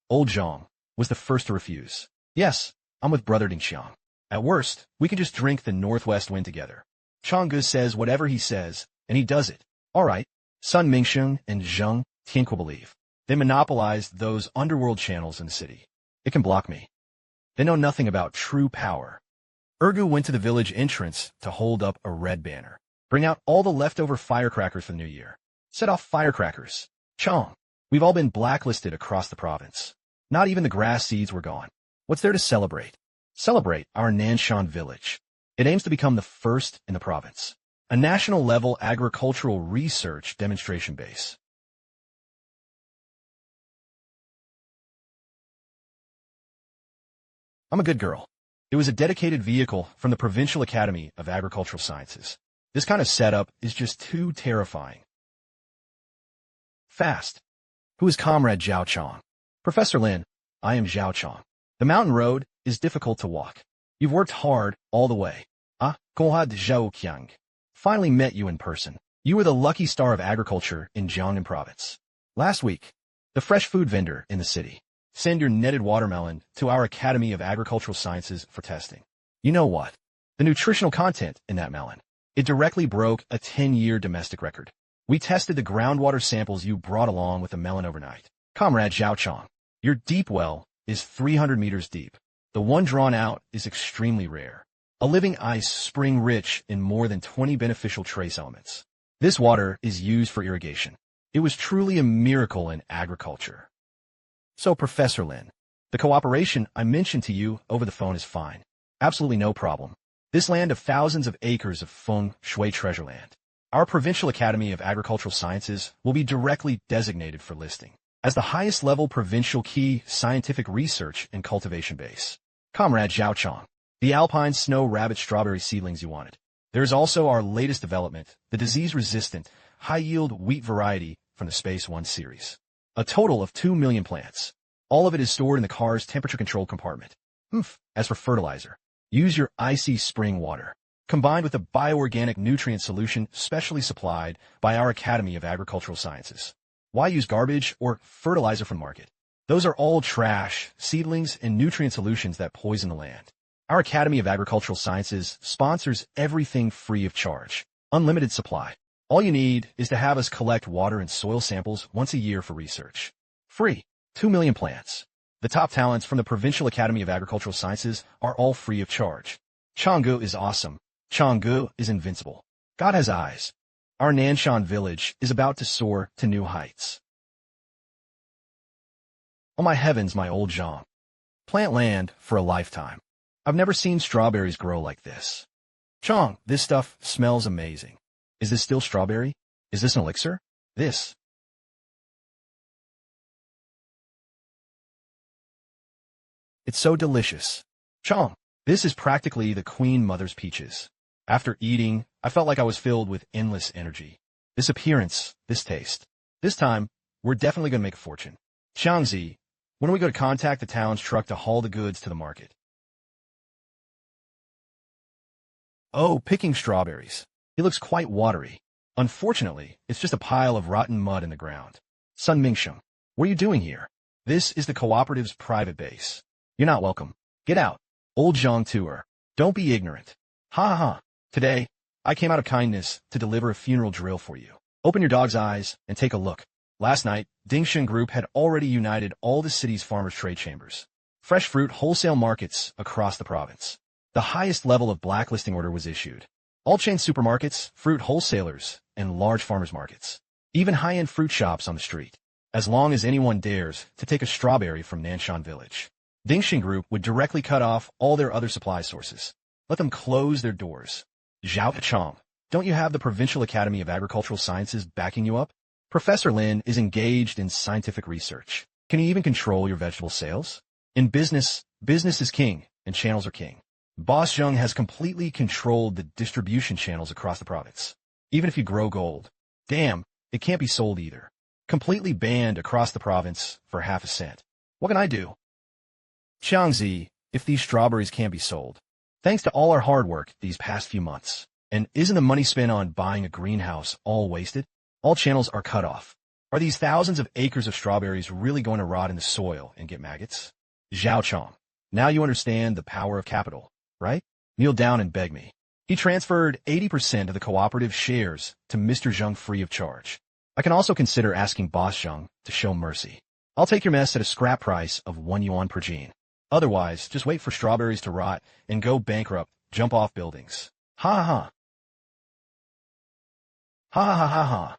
[SPEAKER 1] Old Zhang, was the first to refuse. Yes, I'm with Brother Dingxiang. At worst, we can just drink the northwest wind together. Changgu says whatever he says, and he does it. All right, Sun Mingsheng and Zhang Qiang believe. They monopolized those underworld channels in the city. It can block me. They know nothing about true power. Ergu went to the village entrance to hold up a red banner. Bring out all the leftover firecrackers for the new year. Set off firecrackers. Qiang, we've all been blacklisted across the province. Not even the grass seeds were gone. What's there to celebrate? Celebrate our Nanshan Village. It aims to become the first in the province. A national-level agricultural research demonstration base. I'm a good girl. It was a dedicated vehicle from the Provincial Academy of Agricultural Sciences. This kind of setup is just too terrifying. Fast. Who is Comrade Zhao Qiang? Professor Lin, I am Zhao Qiang. The mountain road is difficult to walk. You've worked hard all the way. Zhao Qiang. Finally met you in person. You were the lucky star of agriculture in Jiangnan province. Last week, the fresh food vendor in the city. Send your netted watermelon to our Academy of Agricultural Sciences for testing. You know what? The nutritional content in that melon. It directly broke a 10-year domestic record. We tested the groundwater samples you brought along with the melon overnight. Comrade Zhao Qiang, your deep well is 300 meters deep. The one drawn out is extremely rare. A living ice spring rich in more than 20 beneficial trace elements. This water is used for irrigation. It was truly a miracle in agriculture. So, Professor Lin, the cooperation I mentioned to you over the phone is fine. Absolutely no problem. This land of thousands of acres of feng shui treasure land. Our Provincial Academy of Agricultural Sciences will be directly designated for listing as the highest level provincial key scientific research and cultivation base. Comrade Zhao Qiang, the alpine snow rabbit strawberry seedlings you wanted. There is also our latest development, the disease-resistant, high-yield wheat variety from the Space One series. A total of 2 million plants. All of it is stored in the car's temperature-controlled compartment. As for fertilizer, use your icy spring water, combined with a bioorganic nutrient solution specially supplied by our Academy of Agricultural Sciences. Why use garbage or fertilizer from the market? Those are all trash, seedlings, and nutrient solutions that poison the land. Our Academy of Agricultural Sciences sponsors everything free of charge. Unlimited supply. All you need is to have us collect water and soil samples once a year for research. Free. 2 million plants. The top talents from the Provincial Academy of Agricultural Sciences are all free of charge. Changgu is awesome. Changgu is invincible. God has eyes. Our Nanshan Village is about to soar to new heights. Oh my heavens, my old Zhang. Plant land for a lifetime. I've never seen strawberries grow like this. Chong, this stuff smells amazing. Is this still strawberry? Is this an elixir? This. It's so delicious. Chong, this is practically the Queen Mother's peaches. After eating, I felt like I was filled with endless energy. This appearance, this taste. This time, we're definitely going to make a fortune. Xiangzi, when are we going to contact the town's truck to haul the goods to the market? Oh, picking strawberries. It looks quite watery. Unfortunately, it's just a pile of rotten mud in the ground. Sun Mingsheng, what are you doing here? This is the cooperative's private base. You're not welcome. Get out. Old Zhang tour. Don't be ignorant. Ha ha ha. Today, I came out of kindness to deliver a funeral drill for you. Open your dog's eyes and take a look. Last night, Dingshan Group had already united all the city's farmers' trade chambers. Fresh fruit wholesale markets across the province. The highest level of blacklisting order was issued. All chain supermarkets, fruit wholesalers, and large farmers markets. Even high-end fruit shops on the street. As long as anyone dares to take a strawberry from Nanshan Village, Dingshan Group would directly cut off all their other supply sources. Let them close their doors. Zhao Qiang, don't you have the Provincial Academy of Agricultural Sciences backing you up? Professor Lin is engaged in scientific research. Can you even control your vegetable sales? In business, business is king, and channels are king. Boss Zheng has completely controlled the distribution channels across the province. Even if you grow gold, damn, it can't be sold either. Completely banned across the province for half a cent. What can I do? Xiangzi, if these strawberries can't be sold, thanks to all our hard work these past few months, and isn't the money spent on buying a greenhouse all wasted? All channels are cut off. Are these thousands of acres of strawberries really going to rot in the soil and get maggots? Zhao Qiang, now you understand the power of capital, right? Kneel down and beg me. He transferred 80% of the cooperative shares to Mr. Zheng free of charge. I can also consider asking Boss Zheng to show mercy. I'll take your mess at a scrap price of 1 yuan per gene. Otherwise, just wait for strawberries to rot and go bankrupt, jump off buildings. Ha ha ha. Ha ha ha ha ha.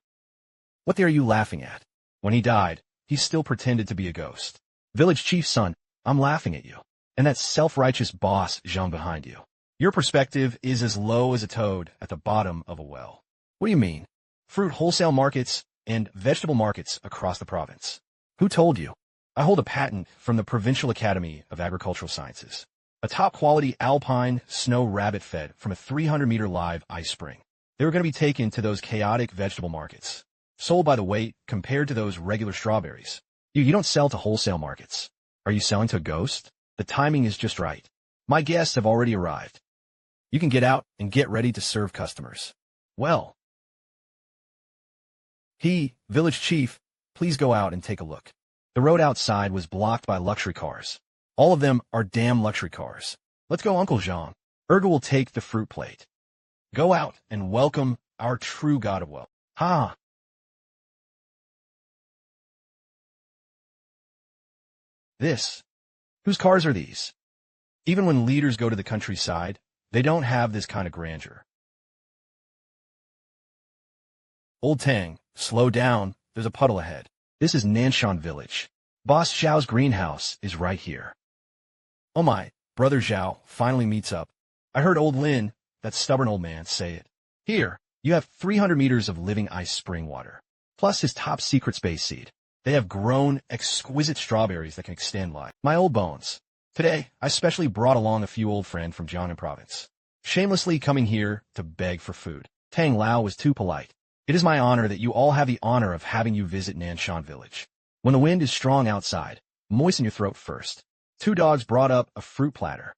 [SPEAKER 1] What are you laughing at? When he died, he still pretended to be a ghost. Village chief's son, I'm laughing at you. And that self-righteous boss Zheng behind you. Your perspective is as low as a toad at the bottom of a well. What do you mean? Fruit wholesale markets and vegetable markets across the province. Who told you? I hold a patent from the Provincial Academy of Agricultural Sciences. A top-quality alpine snow rabbit fed from a 300-meter live ice spring. They were going to be taken to those chaotic vegetable markets. Sold by the weight compared to those regular strawberries. You don't sell to wholesale markets. Are you selling to a ghost? The timing is just right. My guests have already arrived. You can get out and get ready to serve customers. Well. Village chief, please go out and take a look. The road outside was blocked by luxury cars. All of them are damn luxury cars. Let's go, Uncle Zhang. Ergo will take the fruit plate. Go out and welcome our true god of wealth. Ha! This. Whose cars are these? Even when leaders go to the countryside, they don't have this kind of grandeur. Old Tang, slow down, there's a puddle ahead. This is Nanshan Village. Boss Zhao's greenhouse is right here. Oh my, brother Zhao finally meets up. I heard old Lin, that stubborn old man, say it. Here, you have 300 meters of living ice spring water, plus his top secret space seed. They have grown exquisite strawberries that can extend life. My old bones. Today, I specially brought along a few old friends from Jiangnan province. Shamelessly coming here to beg for food. Tang Lao was too polite. It is my honor that you all have the honor of having you visit Nanshan Village. When the wind is strong outside, moisten your throat first. Two dogs brought up a fruit platter.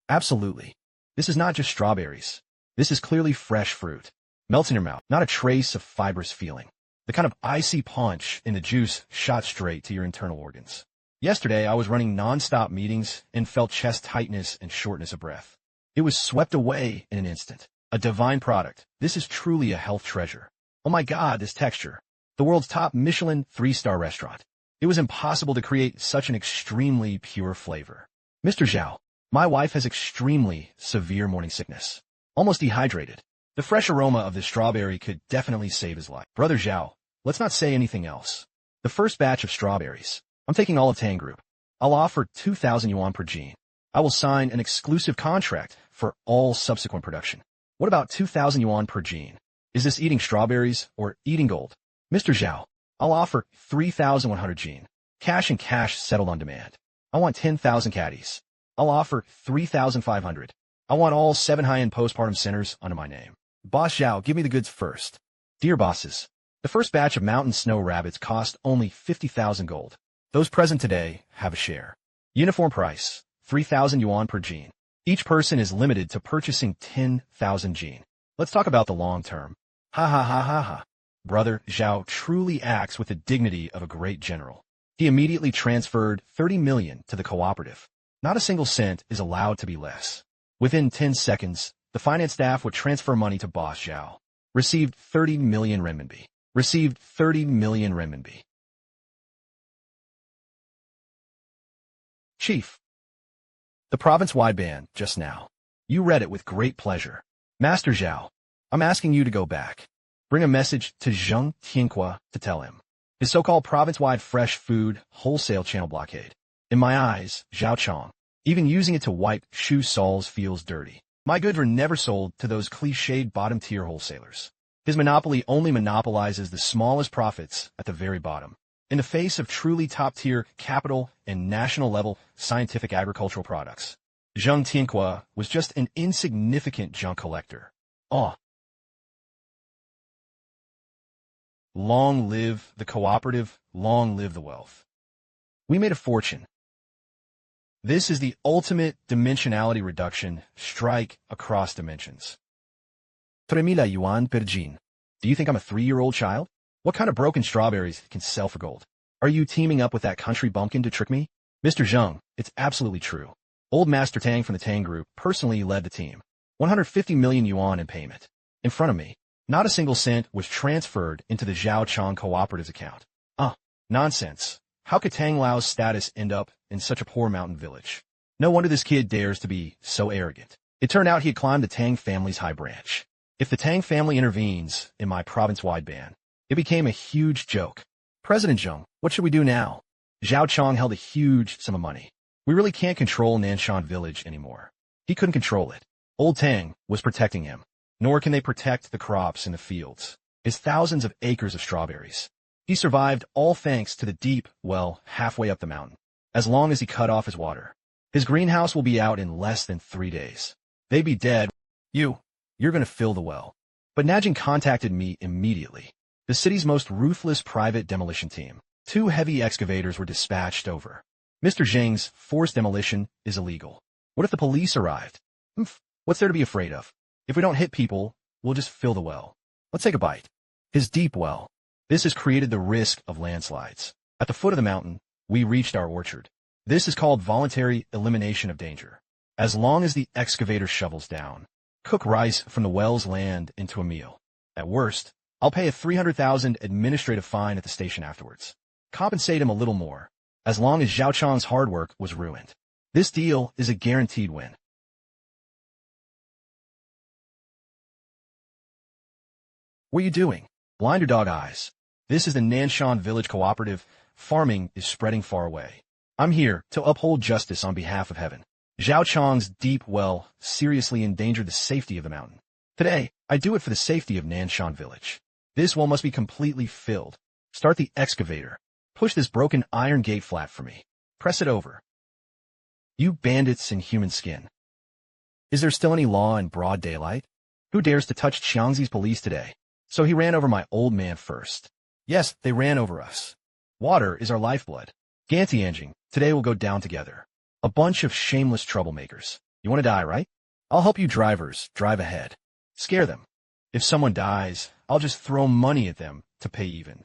[SPEAKER 1] Absolutely. This is not just strawberries. This is clearly fresh fruit. Melts in your mouth, not a trace of fibrous feeling. The kind of icy punch in the juice shot straight to your internal organs. Yesterday, I was running non-stop meetings and felt chest tightness and shortness of breath. It was swept away in an instant. A divine product. This is truly a health treasure. Oh my God, this texture. The world's top Michelin 3-star restaurant. It was impossible to create such an extremely pure flavor. Mr. Zhao, my wife has extremely severe morning sickness. Almost dehydrated. The fresh aroma of this strawberry could definitely save his life. Brother Zhao, let's not say anything else. The first batch of strawberries. I'm taking all of Tang Group. I'll offer 2,000 yuan per gene. I will sign an exclusive contract for all subsequent production. What about 2,000 yuan per gene? Is this eating strawberries or eating gold? Mr. Zhao, I'll offer 3,100 gene. Cash and cash settled on demand. I want 10,000 caddies. I'll offer 3,500. I want all 7 high-end postpartum centers under my name. Boss Zhao, give me the goods first. Dear bosses, the first batch of mountain snow rabbits cost only 50,000 gold. Those present today have a share. Uniform price, 3,000 yuan per gene. Each person is limited to purchasing 10,000 gene. Let's talk about the long term. Ha ha ha ha ha. Brother Zhao truly acts with the dignity of a great general. He immediately transferred 30 million to the cooperative. Not a single cent is allowed to be less. Within 10 seconds, the finance staff would transfer money to Boss Zhao. Received 30 million renminbi. Received 30 million renminbi. Chief. The province-wide ban, just now. You read it with great pleasure. Master Zhao, I'm asking you to go back. Bring a message to Zhao Qiang to tell him. His so-called province-wide fresh food wholesale channel blockade. In my eyes, Zhao Qiang, even using it to wipe shoe soles feels dirty. My goods were never sold to those cliched bottom-tier wholesalers. His monopoly only monopolizes the smallest profits at the very bottom. In the face of truly top-tier capital and national-level scientific agricultural products, Zhao Qiang was just an insignificant junk collector. Oh. Long live the cooperative, long live the wealth. We made a fortune. This is the ultimate dimensionality reduction strike across dimensions. 3,000 yuan per gene. Do you think I'm a 3-year-old child? What kind of broken strawberries can sell for gold? Are you teaming up with that country bumpkin to trick me? Mr. Zhang, it's absolutely true. Old Master Tang from the Tang Group personally led the team. 150 million yuan in payment. In front of me, not a single cent was transferred into the Zhao Qiang Cooperative's account. Nonsense. How could Tang Lao's status end up in such a poor mountain village? No wonder this kid dares to be so arrogant. It turned out he had climbed the Tang family's high branch. If the Tang family intervenes in my province-wide ban, it became a huge joke. President Zhang, what should we do now? Zhao Qiang held a huge sum of money. We really can't control Nanshan Village anymore. He couldn't control it. Old Tang was protecting him. Nor can they protect the crops in the fields. His thousands of acres of strawberries. He survived all thanks to the deep well halfway up the mountain. As long as he cut off his water. His greenhouse will be out in less than 3 days. They'd be dead. You're gonna fill the well. But Najing contacted me immediately. The city's most ruthless private demolition team. 2 heavy excavators were dispatched over. Mr. Zhang's forced demolition is illegal. What if the police arrived? What's there to be afraid of? If we don't hit people, we'll just fill the well. Let's take a bite. His deep well. This has created the risk of landslides. At the foot of the mountain, we reached our orchard. This is called voluntary elimination of danger. As long as the excavator shovels down, cook rice from the well's land into a meal. At worst, I'll pay a 300,000 administrative fine at the station afterwards. Compensate him a little more, as long as Zhao Qiang's hard work was ruined. This deal is a guaranteed win. What are you doing? Blind or dog eyes? This is the Nanshan Village Cooperative. Farming is spreading far away. I'm here to uphold justice on behalf of heaven. Zhao Qiang's deep well seriously endangered the safety of the mountain. Today, I do it for the safety of Nanshan Village. This well must be completely filled. Start the excavator. Push this broken iron gate flat for me. Press it over. You bandits in human skin. Is there still any law in broad daylight? Who dares to touch Qiangzi's police today? So he ran over my old man first. Yes, they ran over us. Water is our lifeblood. Gantianjing, today we'll go down together. A bunch of shameless troublemakers. You want to die, right? I'll help you drivers drive ahead. Scare them. If someone dies, I'll just throw money at them to pay even.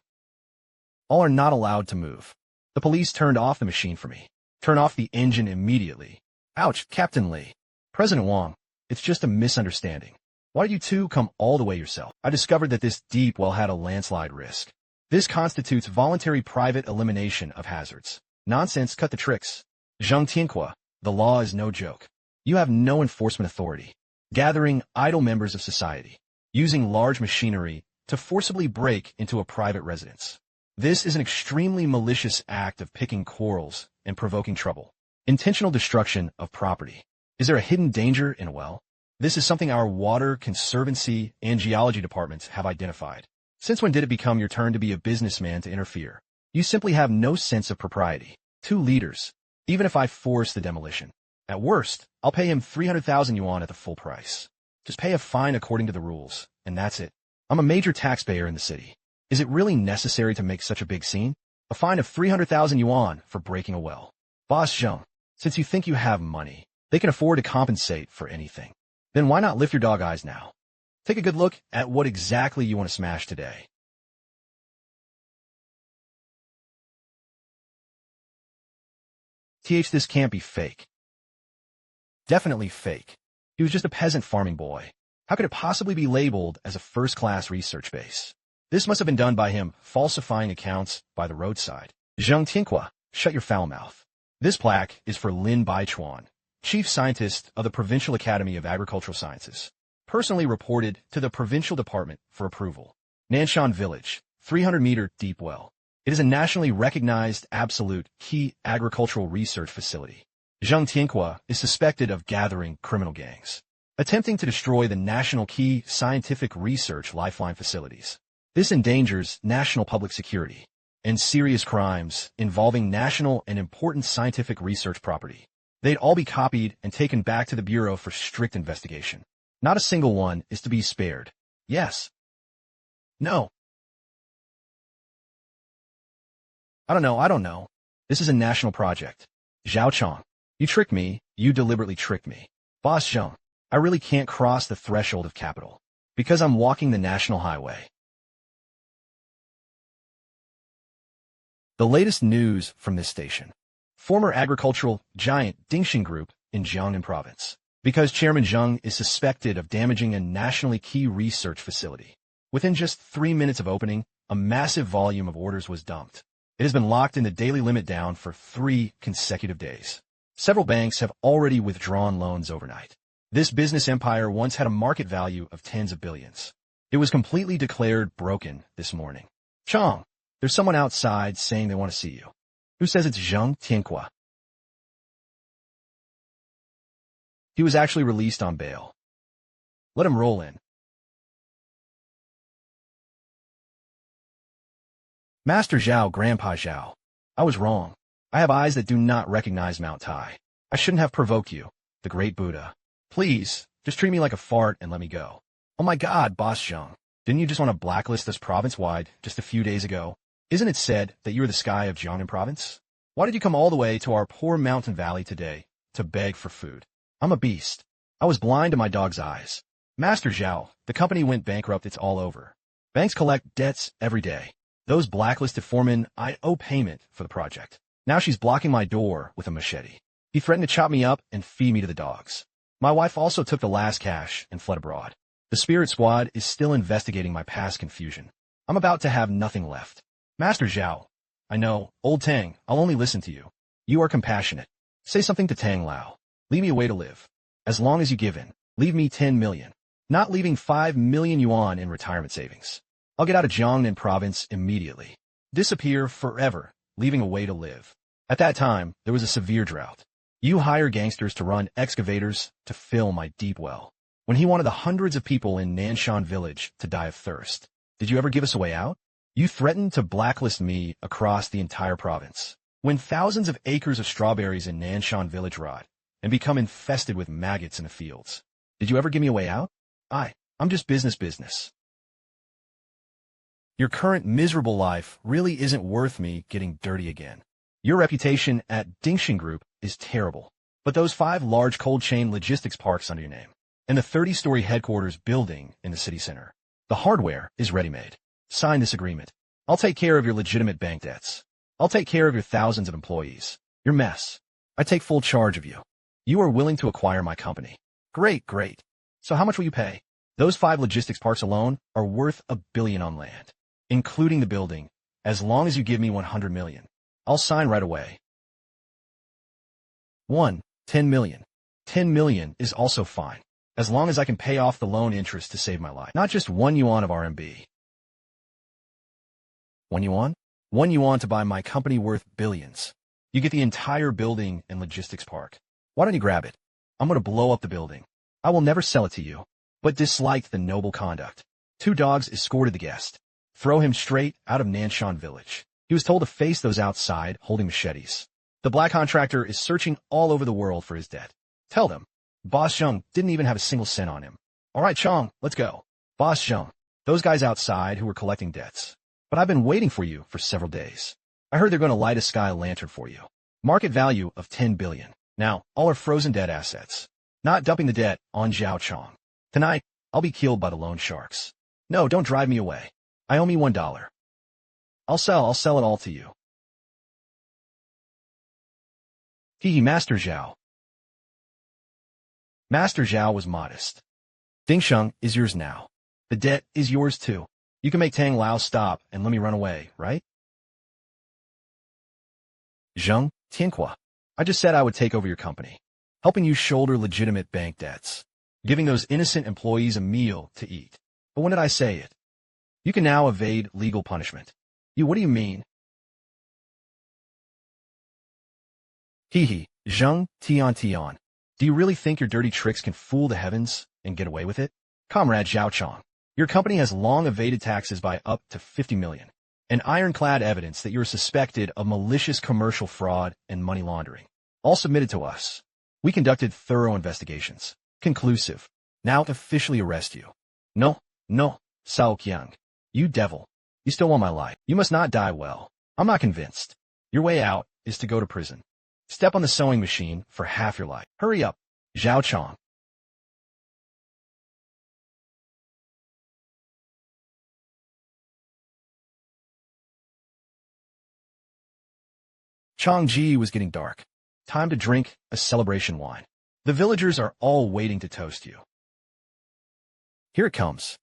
[SPEAKER 1] All are not allowed to move. The police turned off the machine for me. Turn off the engine immediately. Ouch, Captain Lee. President Wang, it's just a misunderstanding. Why did you two come all the way yourself? I discovered that this deep well had a landslide risk. This constitutes voluntary private elimination of hazards. Nonsense, cut the tricks. Zhao Qiang, the law is no joke. You have no enforcement authority. Gathering idle members of society. Using large machinery to forcibly break into a private residence. This is an extremely malicious act of picking quarrels and provoking trouble. Intentional destruction of property. Is there a hidden danger in a well? This is something our water, conservancy, and geology departments have identified. Since when did it become your turn to be a businessman to interfere? You simply have no sense of propriety. 2 liters. Even if I force the demolition. At worst, I'll pay him 300,000 yuan at the full price. Just pay a fine according to the rules, and that's it. I'm a major taxpayer in the city. Is it really necessary to make such a big scene? A fine of 300,000 yuan for breaking a well. Boss Zhang, since you think you have money, they can afford to compensate for anything. Then why not lift your dog eyes now? Take a good look at what exactly you want to smash today. This can't be fake. Definitely fake. He was just a peasant farming boy. How could it possibly be labeled as a first-class research base? This must have been done by him falsifying accounts by the roadside. Zhang Qiang, shut your foul mouth. This plaque is for Lin Baichuan, Chief Scientist of the Provincial Academy of Agricultural Sciences. Personally reported to the Provincial Department for approval. Nanshan Village, 300-meter deep well. It is a nationally recognized absolute key agricultural research facility. Zhang Qiang is suspected of gathering criminal gangs, attempting to destroy the national key scientific research lifeline facilities. This endangers national public security and serious crimes involving national and important scientific research property. They'd all be copied and taken back to the Bureau for strict investigation. Not a single one is to be spared. Yes. No. I don't know. This is a national project. Zhao Qiang, you tricked me. You deliberately tricked me. Boss Zhang, I really can't cross the threshold of capital because I'm walking the national highway. The latest news from this station. Former agricultural giant Dingxing Group in Jiangnan Province. Because Chairman Zheng is suspected of damaging a nationally key research facility. Within just 3 minutes of opening, a massive volume of orders was dumped. It has been locked in the daily limit down for 3 consecutive days. Several banks have already withdrawn loans overnight. This business empire once had a market value of tens of billions. It was completely declared broken this morning. Chang, there's someone outside saying they want to see you. Who says it's Zhang Qiang? He was actually released on bail. Let him roll in. Master Zhao, Grandpa Zhao. I was wrong. I have eyes that do not recognize Mount Tai. I shouldn't have provoked you, the great Buddha. Please, just treat me like a fart and let me go. Oh my God, Boss Zhang. Didn't you just want to blacklist us province-wide just a few days ago? Isn't it said that you are the sky of Jiangnan Province? Why did you come all the way to our poor mountain valley today to beg for food? I'm a beast. I was blind to my dog's eyes. Master Zhao, the company went bankrupt, it's all over. Banks collect debts every day. Those blacklisted foremen, I owe payment for the project. Now she's blocking my door with a machete. He threatened to chop me up and feed me to the dogs. My wife also took the last cash and fled abroad. The spirit squad is still investigating my past confusion. I'm about to have nothing left. Master Zhao, I know, old Tang, I'll only listen to you. You are compassionate. Say something to Tang Lao. Leave me a way to live. As long as you give in, leave me 10 million. Not leaving 5 million yuan in retirement savings. I'll get out of Jiangnan Province immediately. Disappear forever, leaving a way to live. At that time, there was a severe drought. You hire gangsters to run excavators to fill my deep well. When he wanted the hundreds of people in Nanshan Village to die of thirst, did you ever give us a way out? You threatened to blacklist me across the entire province. When thousands of acres of strawberries in Nanshan Village rot and become infested with maggots in the fields, did you ever give me a way out? I'm just business. Your current miserable life really isn't worth me getting dirty again. Your reputation at Dingxin Group is terrible. But those 5 large cold chain logistics parks under your name, and the 30-story headquarters building in the city center, the hardware is ready-made. Sign this agreement. I'll take care of your legitimate bank debts. I'll take care of your thousands of employees. Your mess. I take full charge of you. You are willing to acquire my company. Great. So how much will you pay? Those 5 logistics parks alone are worth $1 billion on land, including the building, as long as you give me 100 million. I'll sign right away. 10 million. 10 million is also fine, as long as I can pay off the loan interest to save my life. Not just 1 yuan of RMB. 1 yuan? 1 yuan to buy my company worth billions. You get the entire building and logistics park. Why don't you grab it? I'm going to blow up the building. I will never sell it to you, but disliked the noble conduct. 2 dogs escorted the guest. Throw him straight out of Nanshan Village. He was told to face those outside holding machetes. The black contractor is searching all over the world for his debt. Tell them. Boss Zhang didn't even have a single cent on him. All right, Chong, let's go. Boss Zhang, those guys outside who were collecting debts. But I've been waiting for you for several days. I heard they're going to light a sky lantern for you. Market value of 10 billion. Now, all are frozen debt assets. Not dumping the debt on Zhao Qiang. Tonight, I'll be killed by the loan sharks. No, don't drive me away. I owe me $1. I'll sell it all to you. Master Zhao. Master Zhao was modest. Dingsheng is yours now. The debt is yours too. You can make Tang Lao stop and let me run away, right? Zheng, Tianhua. I just said I would take over your company, helping you shoulder legitimate bank debts, giving those innocent employees a meal to eat. But when did I say it? You can now evade legal punishment. What do you mean? Zheng, Tian. Do you really think your dirty tricks can fool the heavens and get away with it? Comrade Zhao Qiang, your company has long evaded taxes by up to 50 million, and ironclad evidence that you are suspected of malicious commercial fraud and money laundering. All submitted to us. We conducted thorough investigations. Conclusive. Now officially arrest you. No, Zhao Qiang. You devil. You still want my life. You must not die well. I'm not convinced. Your way out is to go to prison. Step on the sewing machine for half your life. Hurry up, Zhao Qiang. Changji was getting dark. Time to drink a celebration wine. The villagers are all waiting to toast you. Here it comes.